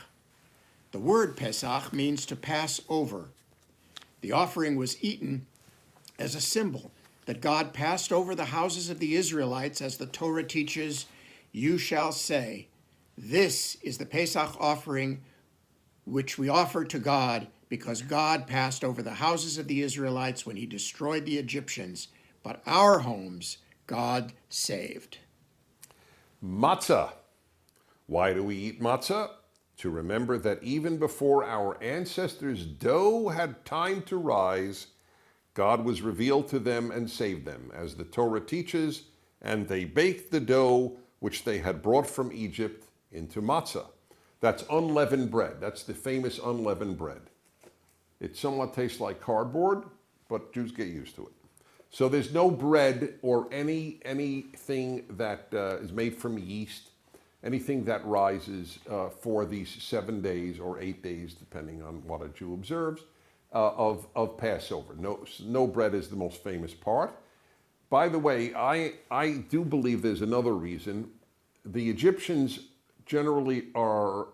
The word Pesach means to pass over. The offering was eaten as a symbol that God passed over the houses of the Israelites, as the Torah teaches, "You shall say, this is the Pesach offering which we offer to God, because God passed over the houses of the Israelites when he destroyed the Egyptians, but our homes God saved." Matzah. Why do we eat matzah? To remember that even before our ancestors' dough had time to rise, God was revealed to them and saved them, as the Torah teaches, and they baked the dough which they had brought from Egypt into matzah. That's unleavened bread. That's the famous unleavened bread. It somewhat tastes like cardboard, but Jews get used to it. So there's no bread or anything that is made from yeast, anything that rises for these 7 days or 8 days, depending on what a Jew observes, of Passover. No bread is the most famous part. By the way, I do believe there's another reason. The Egyptians generally are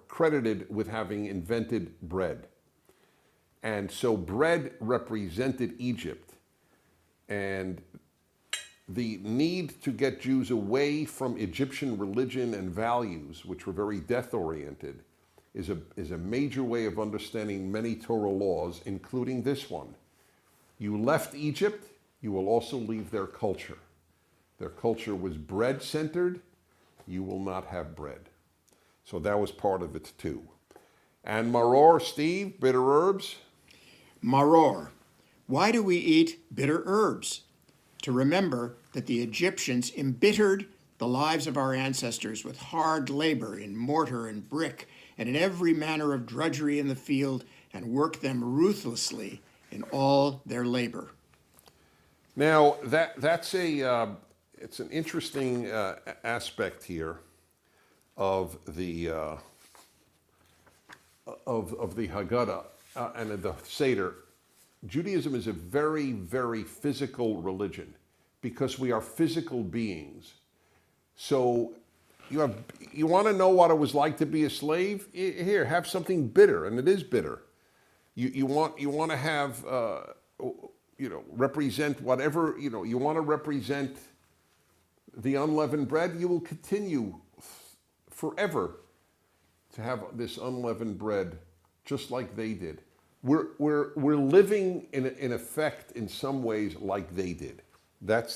credited with having invented bread. And so bread represented Egypt. And the need to get Jews away from Egyptian religion and values, which were very death-oriented, is a major way of understanding many Torah laws, including this one. You left Egypt, you will also leave their culture. Their culture was bread-centered. You will not have bread. So that was part of it too. And maror, Steve, bitter herbs? Maror. Why do we eat bitter herbs? To remember that the Egyptians embittered the lives of our ancestors with hard labor in mortar and brick and in every manner of drudgery in the field, and worked them ruthlessly in all their labor. Now, that's it's an interesting aspect here of the Haggadah and the Seder. Judaism is a very, very physical religion because we are physical beings. So you want to know what it was like to be a slave? Here, have something bitter, and it is bitter. You want to have represent whatever you want to represent the unleavened bread. You will continue forever to have this unleavened bread, just like they did. We're living in effect in some ways like they did. That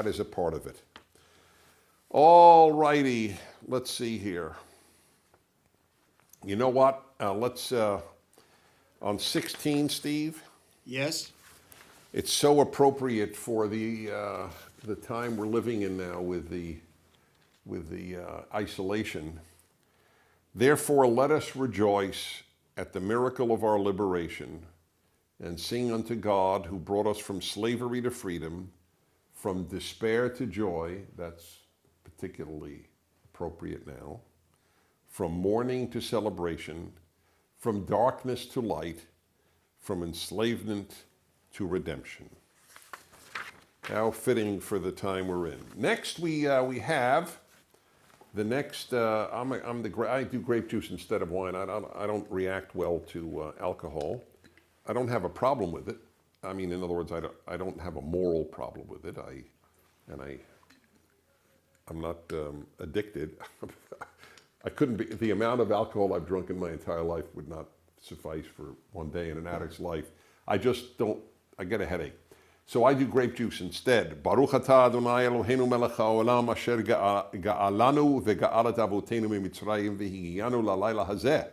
is a part of it. All righty, let's see here. You know what? Let's on 16, Steve. Yes? It's so appropriate for the time we're living in now with the isolation. Therefore, let us rejoice at the miracle of our liberation and sing unto God who brought us from slavery to freedom, from despair to joy. That's particularly appropriate now. From mourning to celebration, from darkness to light, from enslavement to redemption. How fitting for the time we're in. Next, we have the next. I do grape juice instead of wine. I don't react well to alcohol. I don't have a problem with it. I mean, in other words, I don't have a moral problem with it. I'm not addicted. I couldn't be. The amount of alcohol I've drunk in my entire life would not suffice for one day in an addict's life. I just don't. I get a headache. So I do grape juice instead. Baruch atah Adonai Eloheinu melech haolam asher ga'alanu ve'ga'alat avotenu mimitzrayim v'higiyanu lalayla hazeh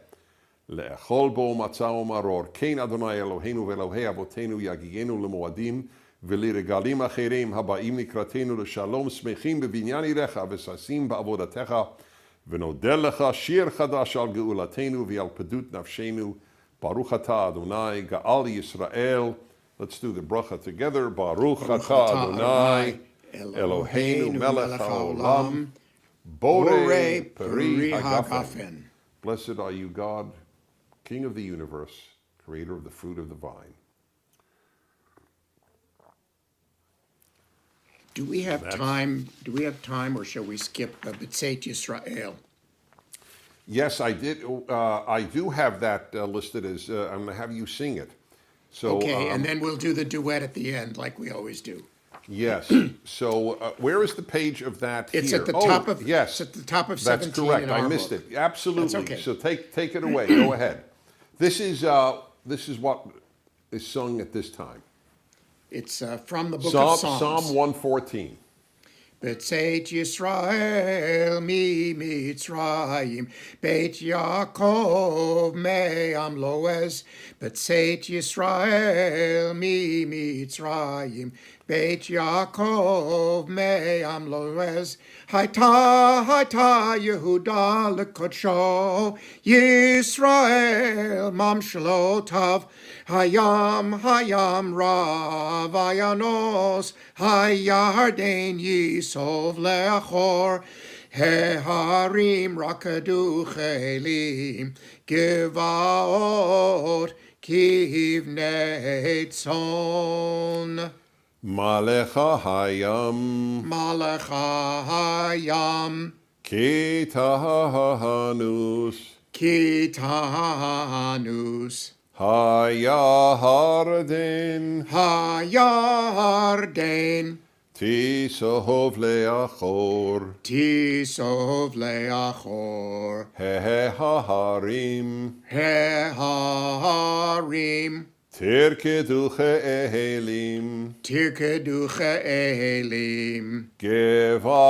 le'echol bo matzah u'maror kein Adonai Eloheinu ve'elohei avotenu yagiyenu lemoadim v'liregalim acherim haba'im nikratenu l'shalom smechim b'binyan irecha v'sasim ba'avodatecha v'nodel lecha shir chadash al ge'ulatenu v'al pedut nafshenu Baruch atah Adonai Ga'al Yisrael. Let's do the bracha together. Baruch atah Adonai Eloheinu melech haolam borei peri hagafen. Blessed are you, God, King of the universe, creator of the fruit of the vine. Do we have time? Do we have time, or shall we skip B'tzeit Yisrael? Yes, I did. I do have that listed as. I'm going to have you sing it. So, okay, and then we'll do the duet at the end, like we always do. Yes. So, where is the page of that? It's here? at the top of. Yes, it's at the top of 17. That's correct. In our I missed book. it. Absolutely. That's okay. So take it away. Go ahead. This is what is sung at this time. It's from the book of Psalms. Psalm 114. B'tzeit Yisrael mi Mitzrayim, Beit Yaakov me'am loez. B'tzeit Yisrael mi Mitzrayim, Beit Yaakov me'am loez. Hayta Yehuda lekodsho, Yisrael mamshalotav. Hayam rav ayanos, Hayarden yisov leachor. Heharim rakadu chelim, Givaot kivnei tzon. Malecha hayam, Kitanus, Hayarden, Tisov leachor, Heharim, Tirkedu che'elim, Gevaot,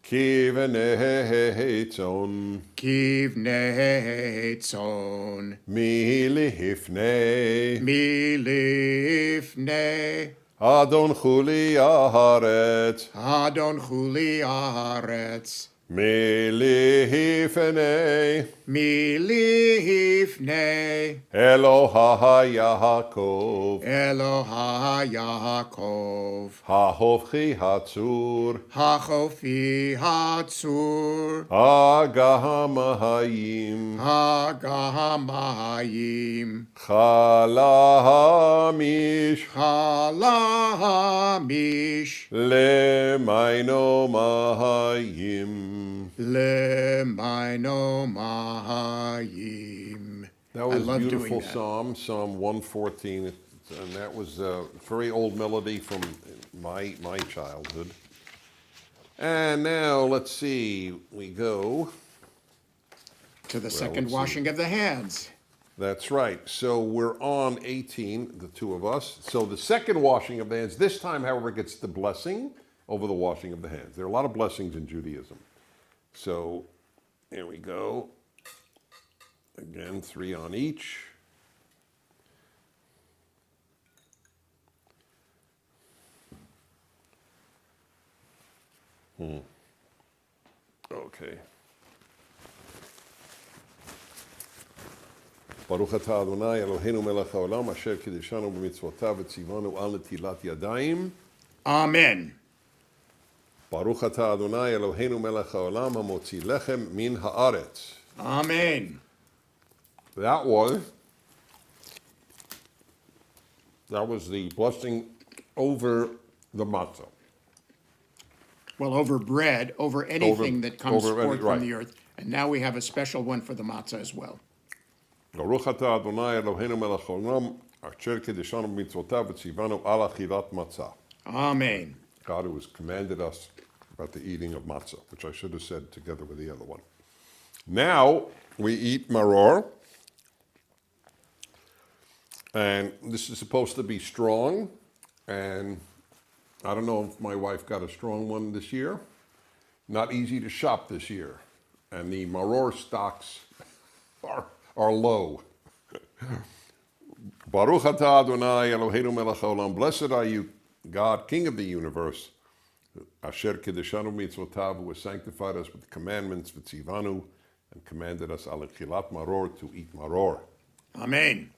Kivnei tzon. Kivnei tzon. Milifnei. Milifnei. Adon chuli haaretz. Adon chuli haaretz. Milifnei. Milifnei. Eloha Yaakov. Eloha Yaakov. Hahofchi hatzur. Hachofi hatzur. Agamahayim. Hagamayim. Chalamish. Halamish. Lemaino mahayim. Lemaino mahayim. That was a love doing beautiful that. psalm, Psalm 114, and that was a very old melody from my childhood. And now let's see, we go. To the second let's washing of the hands. That's right. So we're on 18, the two of us. So the second washing of the hands, this time, however, gets the blessing over the washing of the hands. There are a lot of blessings in Judaism. So here we go. Again, 3 on each. Okay. ברוך אתה אדוני אלוהינו מלך העולם אשר קידשנו במצוותיו וציוונו על נטילת ידיים. Amen. ברוך אתה אדוני אלוהינו מלך העולם המוציא לחם מן הארץ. Amen. That was the blessing over the matzah. Well, over bread, over anything that comes over any- forth right. from the earth. And now we have a special one for the matzah as well. ברוך אתה אדוני אלוהינו מלך העולם אשר קידשנו במצוותיו וציוונו על אכילת מצה. Amen. God who has commanded us about the eating of matzah, which I should have said together with the other one. Now we eat maror, and this is supposed to be strong, and I don't know if my wife got a strong one this year. Not easy to shop this year, and the maror stocks are low. Baruch atah Adonai Eloheinu melech haolam. Blessed are you, God, King of the universe, Asher Kiddushanu mitzvotav, who has sanctified us with the commandments, v'tzivanu, and commanded us al achilat maror, to eat maror. Amen.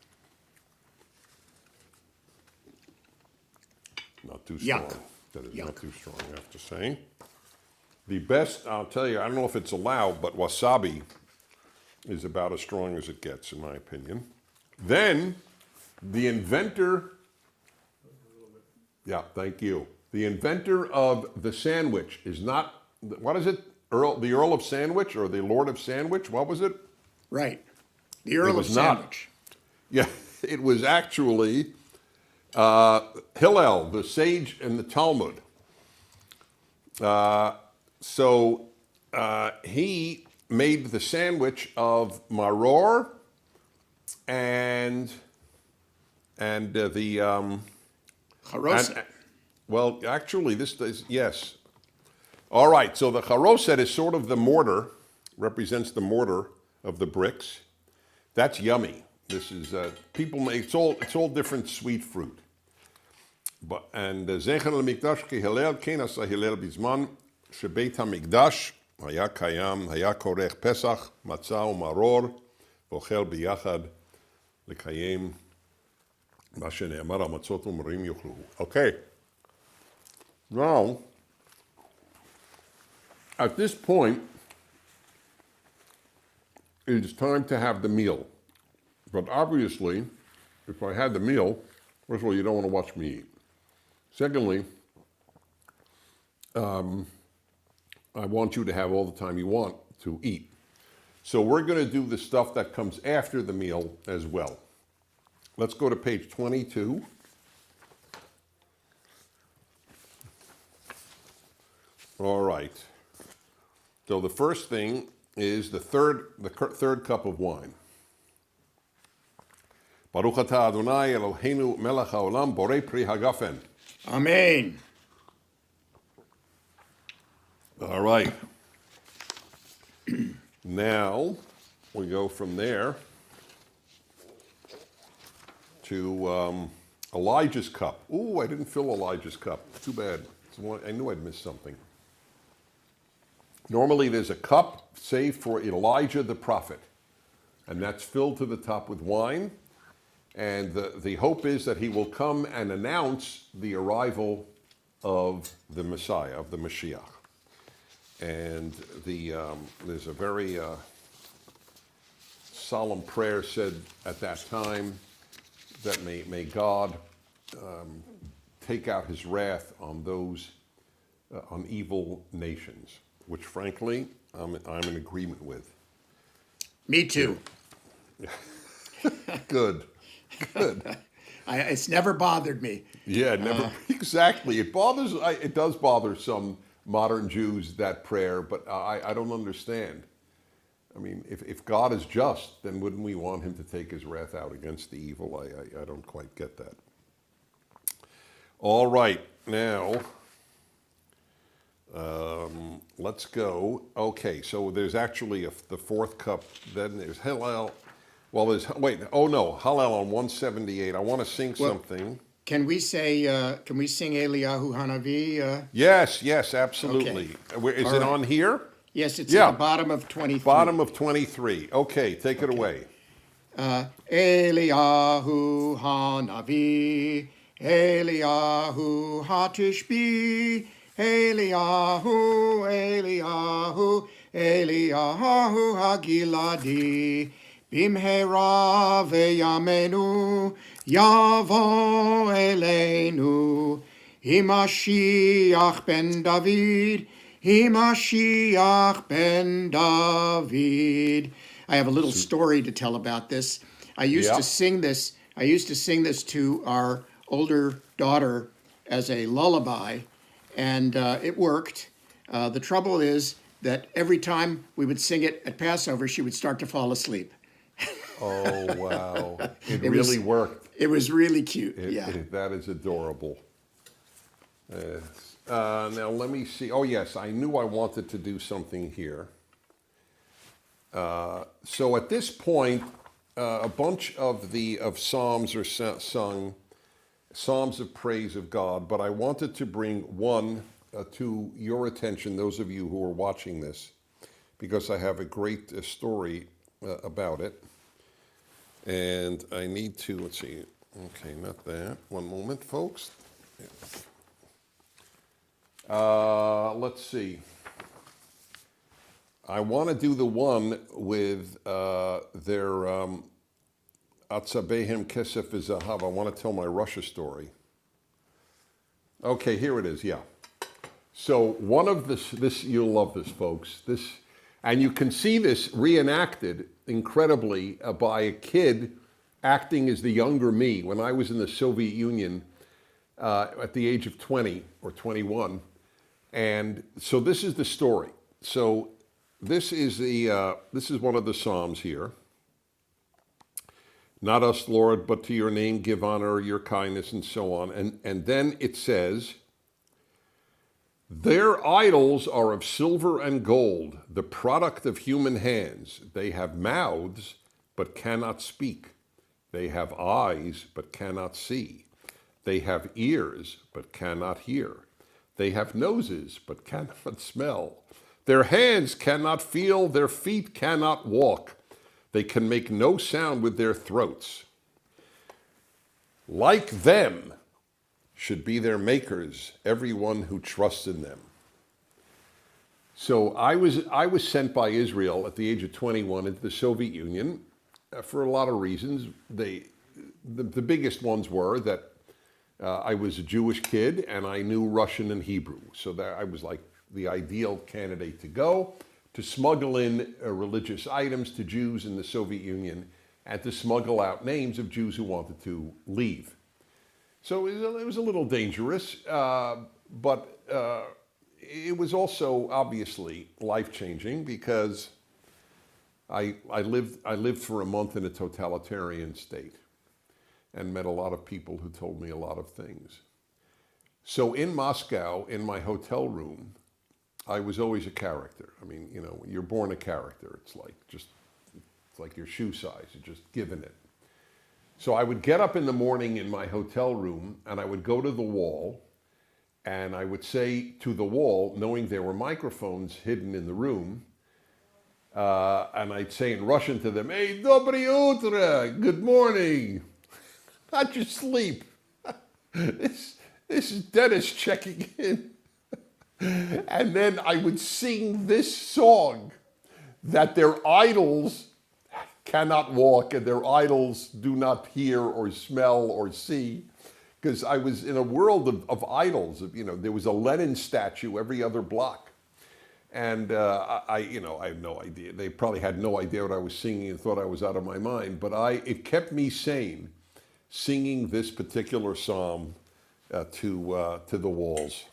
Not too strong. Yuck. That is Yuck. not too strong, I have to say. The best, I'll tell you, I don't know if it's allowed, but wasabi is about as strong as it gets, in my opinion. Then, the inventor, yeah, thank you. The inventor of the sandwich is not, what is it? The Earl of Sandwich or the Lord of Sandwich? What was it? Right. The Earl of was not. Sandwich. Yeah, it was actually Hillel, the sage in the Talmud. He made the sandwich of maror and the Charoset. well, actually, this is yes. All right, so the charoset is sort of the mortar, represents the mortar of the bricks. That's yummy. This is people make it's all different sweet fruit. But and zecher lemikdash ki Hillel ken asa Hillel bizman shebeit hamikdash haya kayam haya korech pesach matzah umaror vochel biyachad lekayem ma shene'amar hamatzot u'marim yochlu. Okay. Now, at this point, it is time to have the meal. But obviously, if I had the meal, first of all, you don't want to watch me eat. Secondly, I want you to have all the time you want to eat. So we're going to do the stuff that comes after the meal as well. Let's go to page 22. All right. So the first thing is the third cup of wine. Baruch atah Adonai Eloheinu melech haolam borei pri hagafen. Amen. All right. Now we go from there to Elijah's cup. Ooh, I didn't fill Elijah's cup. Too bad. I knew I'd missed something. Normally there's a cup saved for Elijah the prophet, and that's filled to the top with wine. And the hope is that he will come and announce the arrival of the Messiah, of the Mashiach. And there's a very solemn prayer said at that time that may God take out his wrath on those, on evil nations, which frankly, I'm in agreement with. Me too. Good. Good. It's never bothered me. Yeah, never exactly. It does bother some modern Jews, that prayer, but I don't understand. I mean, if God is just, then wouldn't we want him to take his wrath out against the evil? I don't quite get that. All right, now let's go. Okay, so there's actually the fourth cup. Then there's Hallel. Well, there's Hallel on 178. I want to sing something. Can we sing Eliyahu Hanavi? Yes, absolutely. Okay. Is it on here? Yes, it's at the bottom of 23. Bottom of 23. Okay, take it away. Eliyahu Hanavi, Eliyahu Hatishbi, Eliyahu, Eliyahu, Eliyahu Hagiladi, Bimhera veyamenu, Yavo Eleinu, Himashiach ben David, Himashiach ben David. I have a little story to tell about this. I used to sing this to our older daughter as a lullaby, and it worked. The trouble is that every time we would sing it at Passover, she would start to fall asleep. Oh, wow. It really worked. It was really cute, That is adorable. Now, let me see. Oh, yes, I knew I wanted to do something here. So at this point, a bunch of psalms are sung, psalms of praise of God, but I wanted to bring one to your attention, those of you who are watching this, because I have a great story about it. And I need to, let's see, okay, not that. One moment, folks. Let's see. I want to do the one with their Atzabehem Kesef V'Zahav. I want to tell my Russia story. Okay, here it is, yeah. So one of this you'll love this, folks. And you can see this reenacted incredibly by a kid acting as the younger me when I was in the Soviet Union at the age of 20 or 21. And so this is the story. So this is one of the Psalms here. Not us, Lord, but to your name give honor, your kindness, and so on. And then it says, their idols are of silver and gold, the product of human hands. They have mouths, but cannot speak. They have eyes, but cannot see. They have ears, but cannot hear. They have noses, but cannot smell. Their hands cannot feel, their feet cannot walk. They can make no sound with their throats. Like them should be their makers, everyone who trusts in them. So I was sent by Israel at the age of 21 into the Soviet Union for a lot of reasons. The biggest ones were that I was a Jewish kid and I knew Russian and Hebrew. So that I was like the ideal candidate to go, to smuggle in religious items to Jews in the Soviet Union and to smuggle out names of Jews who wanted to leave. So it was a little dangerous, but it was also obviously life-changing because I lived for a month in a totalitarian state and met a lot of people who told me a lot of things. So in Moscow, in my hotel room, I was always a character. I mean, you know, you're born a character. It's like your shoe size. You're just given it. So I would get up in the morning in my hotel room and I would go to the wall and I would say to the wall, knowing there were microphones hidden in the room, and I'd say in Russian to them, "Hey, dobry utro, good morning." How'd you sleep? This is Dennis checking in. And then I would sing this song that their idols cannot walk and their idols do not hear or smell or see. Because I was in a world of idols. You know, there was a Lenin statue every other block. And I had no idea. They probably had no idea what I was singing and thought I was out of my mind. But it kept me sane, singing this particular psalm to the walls.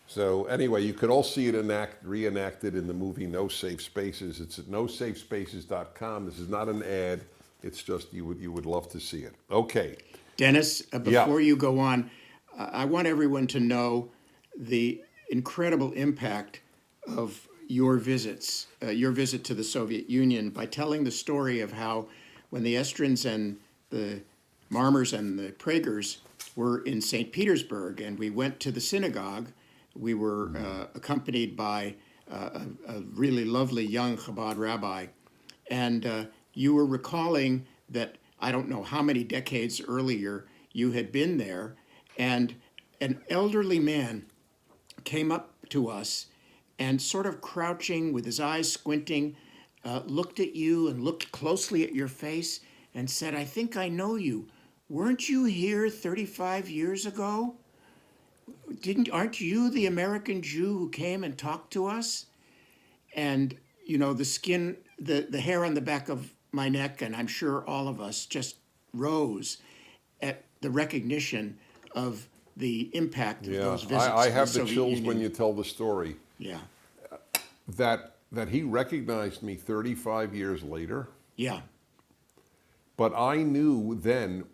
So anyway, you could all see it reenacted in the movie No Safe Spaces. It's at nosafespaces.com. This is not an ad. It's just you would love to see it. Okay. Dennis, before you go on, I want everyone to know the incredible impact of your visits, your visit to the Soviet Union, by telling the story of how when the Estrins and the Marmers and the Pragers were in St. Petersburg and we went to the synagogue, we were accompanied by a really lovely young Chabad rabbi. And you were recalling that I don't know how many decades earlier you had been there, and an elderly man came up to us and sort of crouching with his eyes squinting, looked at you and looked closely at your face and said, "I think I know you. Weren't you here 35 years ago? Aren't you the American Jew who came and talked to us?" And, you know, the skin, the hair on the back of my neck, and I'm sure all of us, just rose at the recognition of the impact of those visits. I have to the Soviet chills Union. when you tell the story. Yeah, That he recognized me 35 years later. yeah, But I knew then,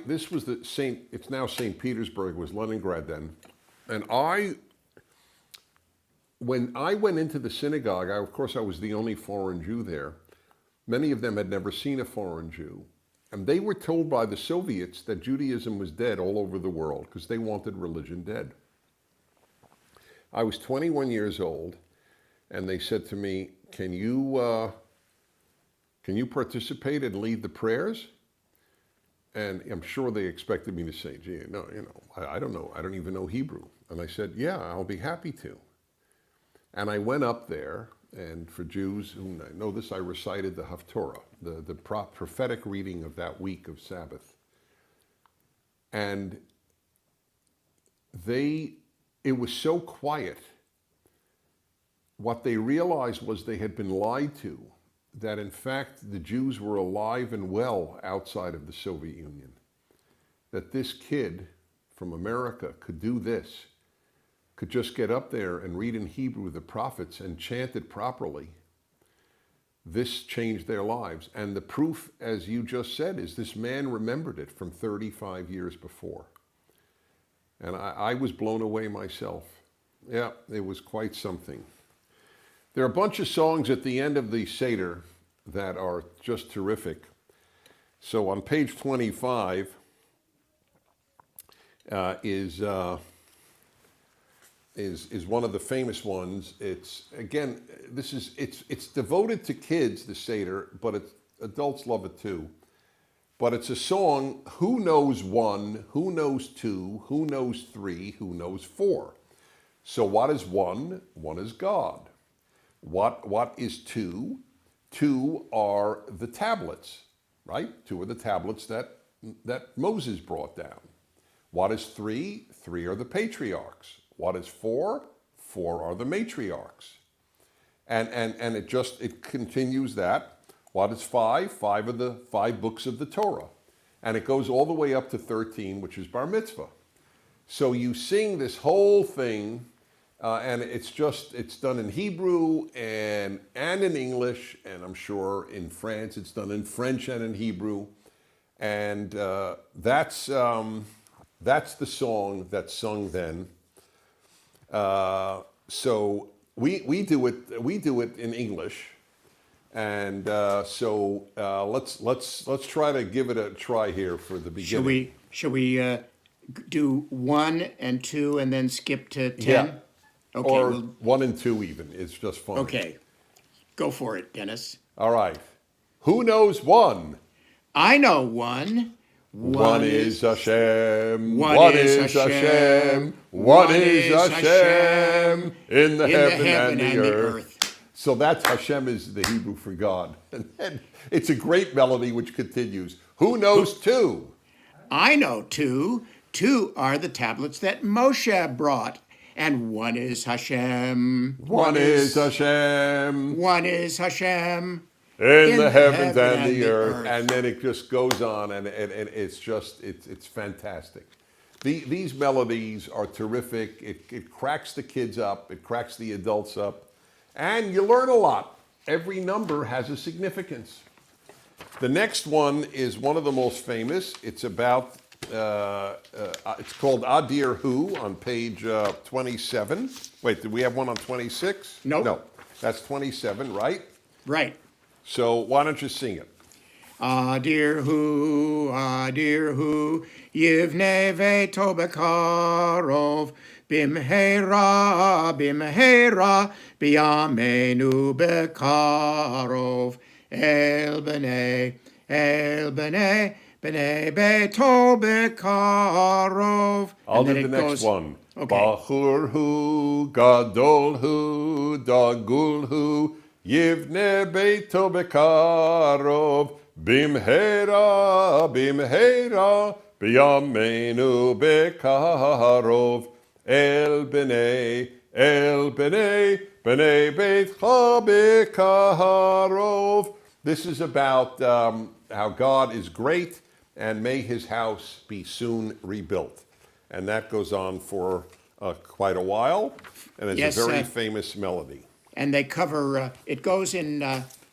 this was it's now St. Petersburg, was Leningrad then. And when I went into the synagogue, of course I was the only foreign Jew there. Many of them had never seen a foreign Jew. And they were told by the Soviets that Judaism was dead all over the world because they wanted religion dead. I was 21 years old and they said to me, can you participate and lead the prayers? And I'm sure they expected me to say, "Gee, no, I don't know. I don't even know Hebrew." And I said, "Yeah, I'll be happy to." And I went up there, and for Jews who know this, I recited the Haftorah, the prophetic reading of that week of Sabbath. And it was so quiet. What they realized was they had been lied to, that in fact the Jews were alive and well outside of the Soviet Union. That this kid from America could do this, could just get up there and read in Hebrew the prophets and chant it properly. This changed their lives. And the proof, as you just said, is this man remembered it from 35 years before. And I was blown away myself. Yeah, it was quite something. There are a bunch of songs at the end of the Seder that are just terrific. So on page 25 is one of the famous ones. It's again, it's devoted to kids, the Seder, but adults love it too. But it's a song. Who knows one? Who knows two? Who knows three? Who knows four? So what is one? One is God. What is two? Two are the tablets, right? Two are the tablets that Moses brought down. What is three? Three are the patriarchs. What is four? Four are the matriarchs. And it continues that. What is five? Five are the 5 books of the Torah. And it goes all the way up to 13, which is bar mitzvah. So you sing this whole thing, and it's done in Hebrew and in English, and I'm sure in France it's done in French and in Hebrew. And that's the song that's sung then. So we do it in English, and let's try to give it a try here for the beginning. Shall we do 1 and 2 and then skip to 10? Yeah. Okay. Or Well, 1 and 2 even. It's just fun. okay. Go for it, Dennis. All right. Who knows 1? I know 1. One is Hashem. One is Hashem. One is Hashem in the heaven and the earth. So that's Hashem is the Hebrew for God. And then it's a great melody which continues. Who knows 2? I know 2. 2 are the tablets that Moshe brought. And 1 is Hashem. One is Hashem. 1 is Hashem. In the heavens and the earth. And then it just goes on, and it's just, it's fantastic. These melodies are terrific. It cracks the kids up. It cracks the adults up. And you learn a lot. Every number has a significance. The next one is one of the most famous. It's about, it's called Adir Hu on page 27. Wait, did we have one on 26? Nope. No, that's 27, right? Right. So why don't you sing it? Adir hu, yivnei veto bekarov, bimheira, biyamenu bekarov, el bnei, bnei beto bekarov. I'll do the next one. Okay. Bachur hu, gadol hu, dagul hu, Yivne beito bekarov, bimheira, biyamenu bekarov, el bnei beitcha bekarov. This is about how God is great, and may his house be soon rebuilt. And that goes on for quite a while, and it's a very famous melody. And they cover, it goes in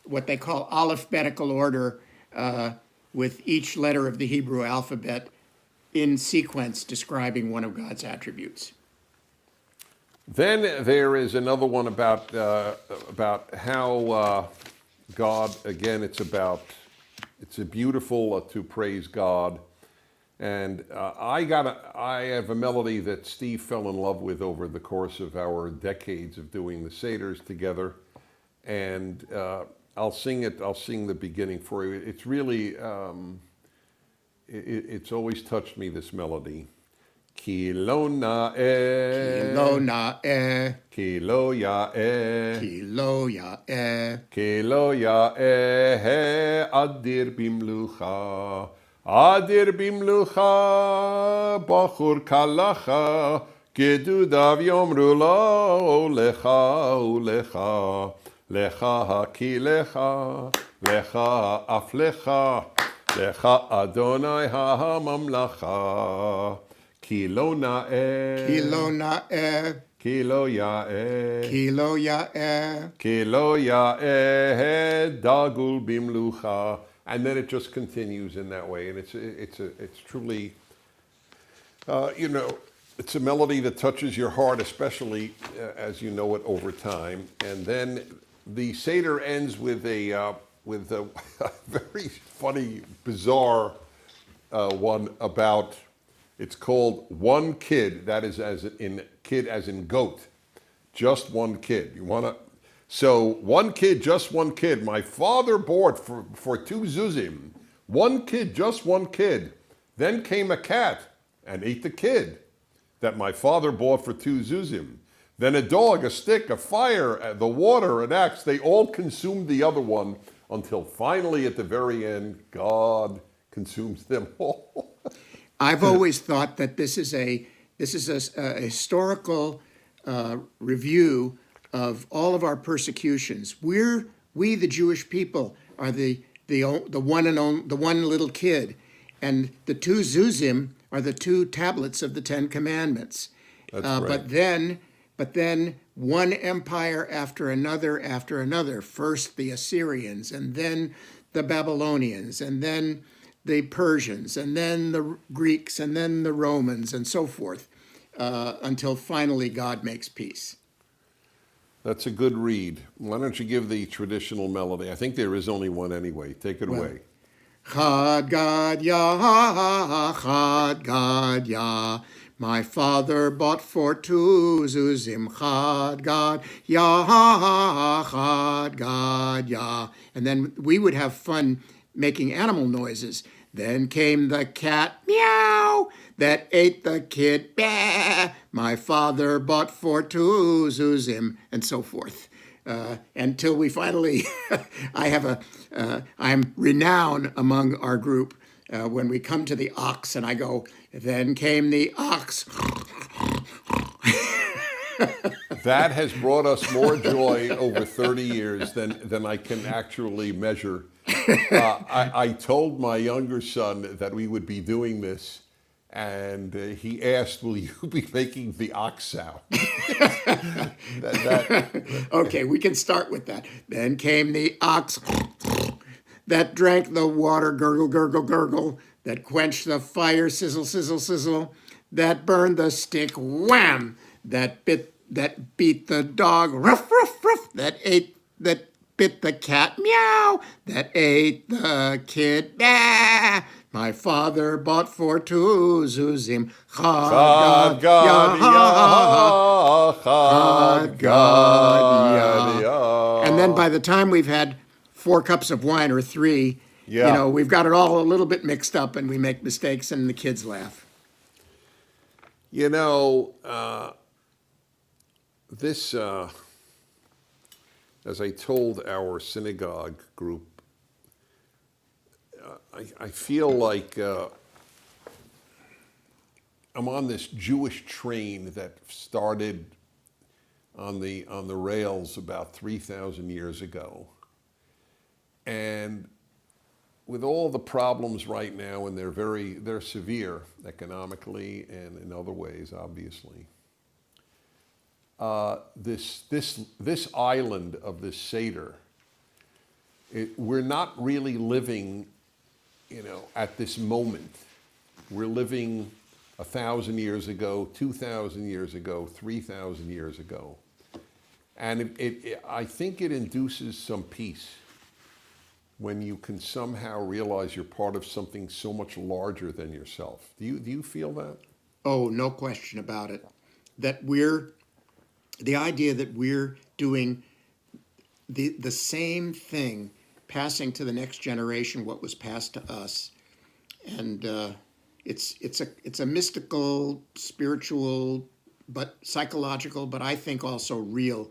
what they call alphabetical order, with each letter of the Hebrew alphabet in sequence describing one of God's attributes. Then there is another one about how God, again, it's a beautiful to praise God. And I have a melody that Steve fell in love with over the course of our decades of doing the Seders together. And I'll sing it. I'll sing the beginning for you. It's really, it's always touched me, this melody. Ki lo na'eh, Ki lo na'eh, ki lo ya'eh, Ki lo ya'eh, Ki lo ya'eh, adir bimlucha. Adir bimlucha, bachur kalacha, gedudav yomru lo, lecha ulecha, lecha ki lecha, lecha af lecha, lecha Adonai ha-mamlacha, ki lo na'eh, Ki lo na'eh, ki lo ya'eh, Ki lo ya'eh. ki lo ya'eh, dagul bimlucha. And then it just continues in that way, and it's truly, it's a melody that touches your heart, especially as you know it over time. And then the Seder ends with a very funny, bizarre one about. It's called One Kid. That is as in kid as in goat, just one kid. You want to. So one kid, just one kid. My father bought for 2 zuzim. One kid, just one kid. Then came a cat and ate the kid that my father bought for 2 zuzim. Then a dog, a stick, a fire, the water, an axe. They all consumed the other one until finally at the very end, God consumes them all. I've always thought that this is a historical review of all of our persecutions. We the Jewish people are the one little kid, and the 2 zuzim are the 2 tablets of the 10 Commandments. That's right. But then one empire after another. First the Assyrians, and then the Babylonians, and then the Persians, and then the Greeks, and then the Romans, and so forth, until finally God makes peace. That's a good read. Why don't you give the traditional melody? I think there is only one anyway. Take it away. Haggadah, Haggadah, my father bought for two zuzim. Haggadah, Haggadah. And then we would have fun making animal noises. Then came the cat, meow, that ate the kid, bah. My father bought for two zuzim, and so forth. Until we finally, I'm renowned among our group when we come to the ox, and I go, then came the ox. That has brought us more joy over 30 years than I can actually measure. I told my younger son that we would be doing this, and he asked, will you be making the ox sound? Okay, we can start with that. Then came the ox that drank the water, gurgle, gurgle, gurgle, that quenched the fire, sizzle, sizzle, sizzle, that burned the stick, wham, that beat the dog, ruff, ruff, ruff, that bit the cat, meow, that ate the kid, bah. My father bought for two zuzim. And then by the time we've had 4 cups of wine or 3, we've got it all a little bit mixed up, and we make mistakes, and the kids laugh. This, as I told our synagogue group, I feel like I'm on this Jewish train that started on the rails about 3,000 years ago. And with all the problems right now, and they're severe economically and in other ways, obviously. This island of this Seder, we're not really living, at this moment. We're living 1,000 years ago, 2,000 years ago, 3,000 years ago. And I think it induces some peace when you can somehow realize you're part of something so much larger than yourself. Do you feel that? Oh, no question about it. The idea that we're doing the same thing, passing to the next generation what was passed to us, and it's a mystical, spiritual, but psychological, but I think also real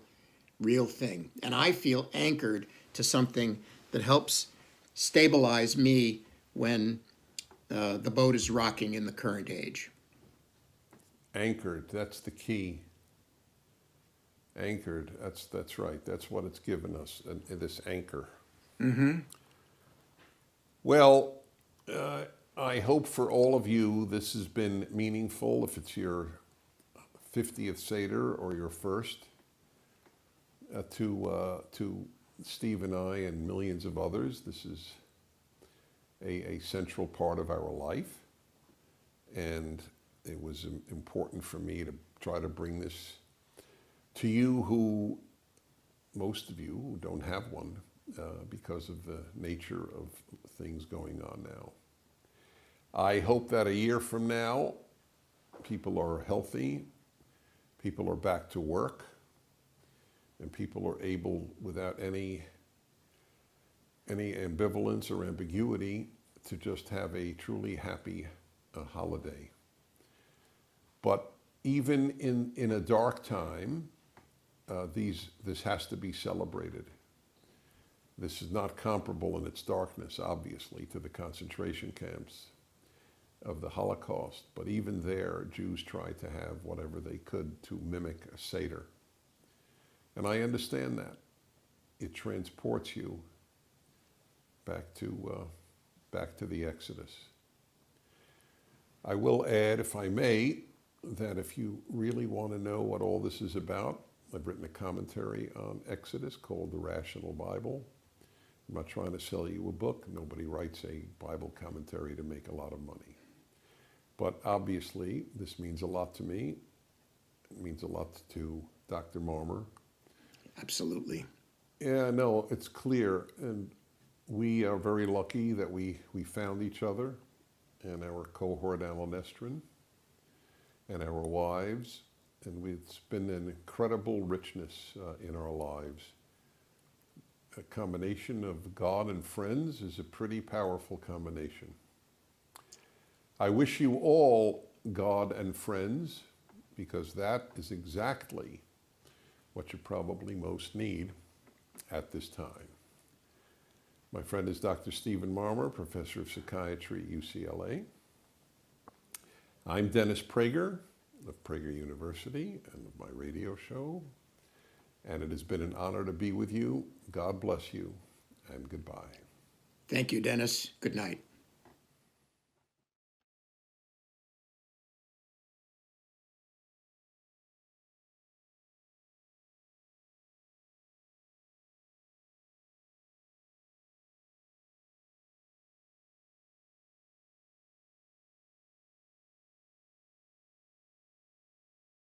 thing. And I feel anchored to something that helps stabilize me when the boat is rocking in the current age. Anchored, that's the key. Anchored, that's right. That's what it's given us, this anchor. Mm-hmm. Well, I hope for all of you this has been meaningful. If it's your 50th Seder or your first, to Steve and I and millions of others, this is a central part of our life. And it was important for me to try to bring this to you, who, most of you who don't have one because of the nature of things going on now. I hope that a year from now, people are healthy, people are back to work, and people are able, without any ambivalence or ambiguity, to just have a truly happy holiday. But even in a dark time, this has to be celebrated. This is not comparable in its darkness, obviously, to the concentration camps of the Holocaust. But even there, Jews tried to have whatever they could to mimic a Seder. And I understand that. It transports you back to the Exodus. I will add, if I may, that if you really want to know what all this is about, I've written a commentary on Exodus called The Rational Bible. I'm not trying to sell you a book. Nobody writes a Bible commentary to make a lot of money. But obviously, this means a lot to me. It means a lot to Dr. Marmer Absolutely. Yeah, no, it's clear. And we are very lucky that we found each other and our cohort Alanestrin and our wives. And it's been an incredible richness in our lives. A combination of God and friends is a pretty powerful combination. I wish you all God and friends, because that is exactly what you probably most need at this time. My friend is Dr. Stephen Marmer, Professor of Psychiatry at UCLA. I'm Dennis Prager of Prager University and of my radio show. And it has been an honor to be with you. God bless you, and goodbye. Thank you, Dennis. Good night.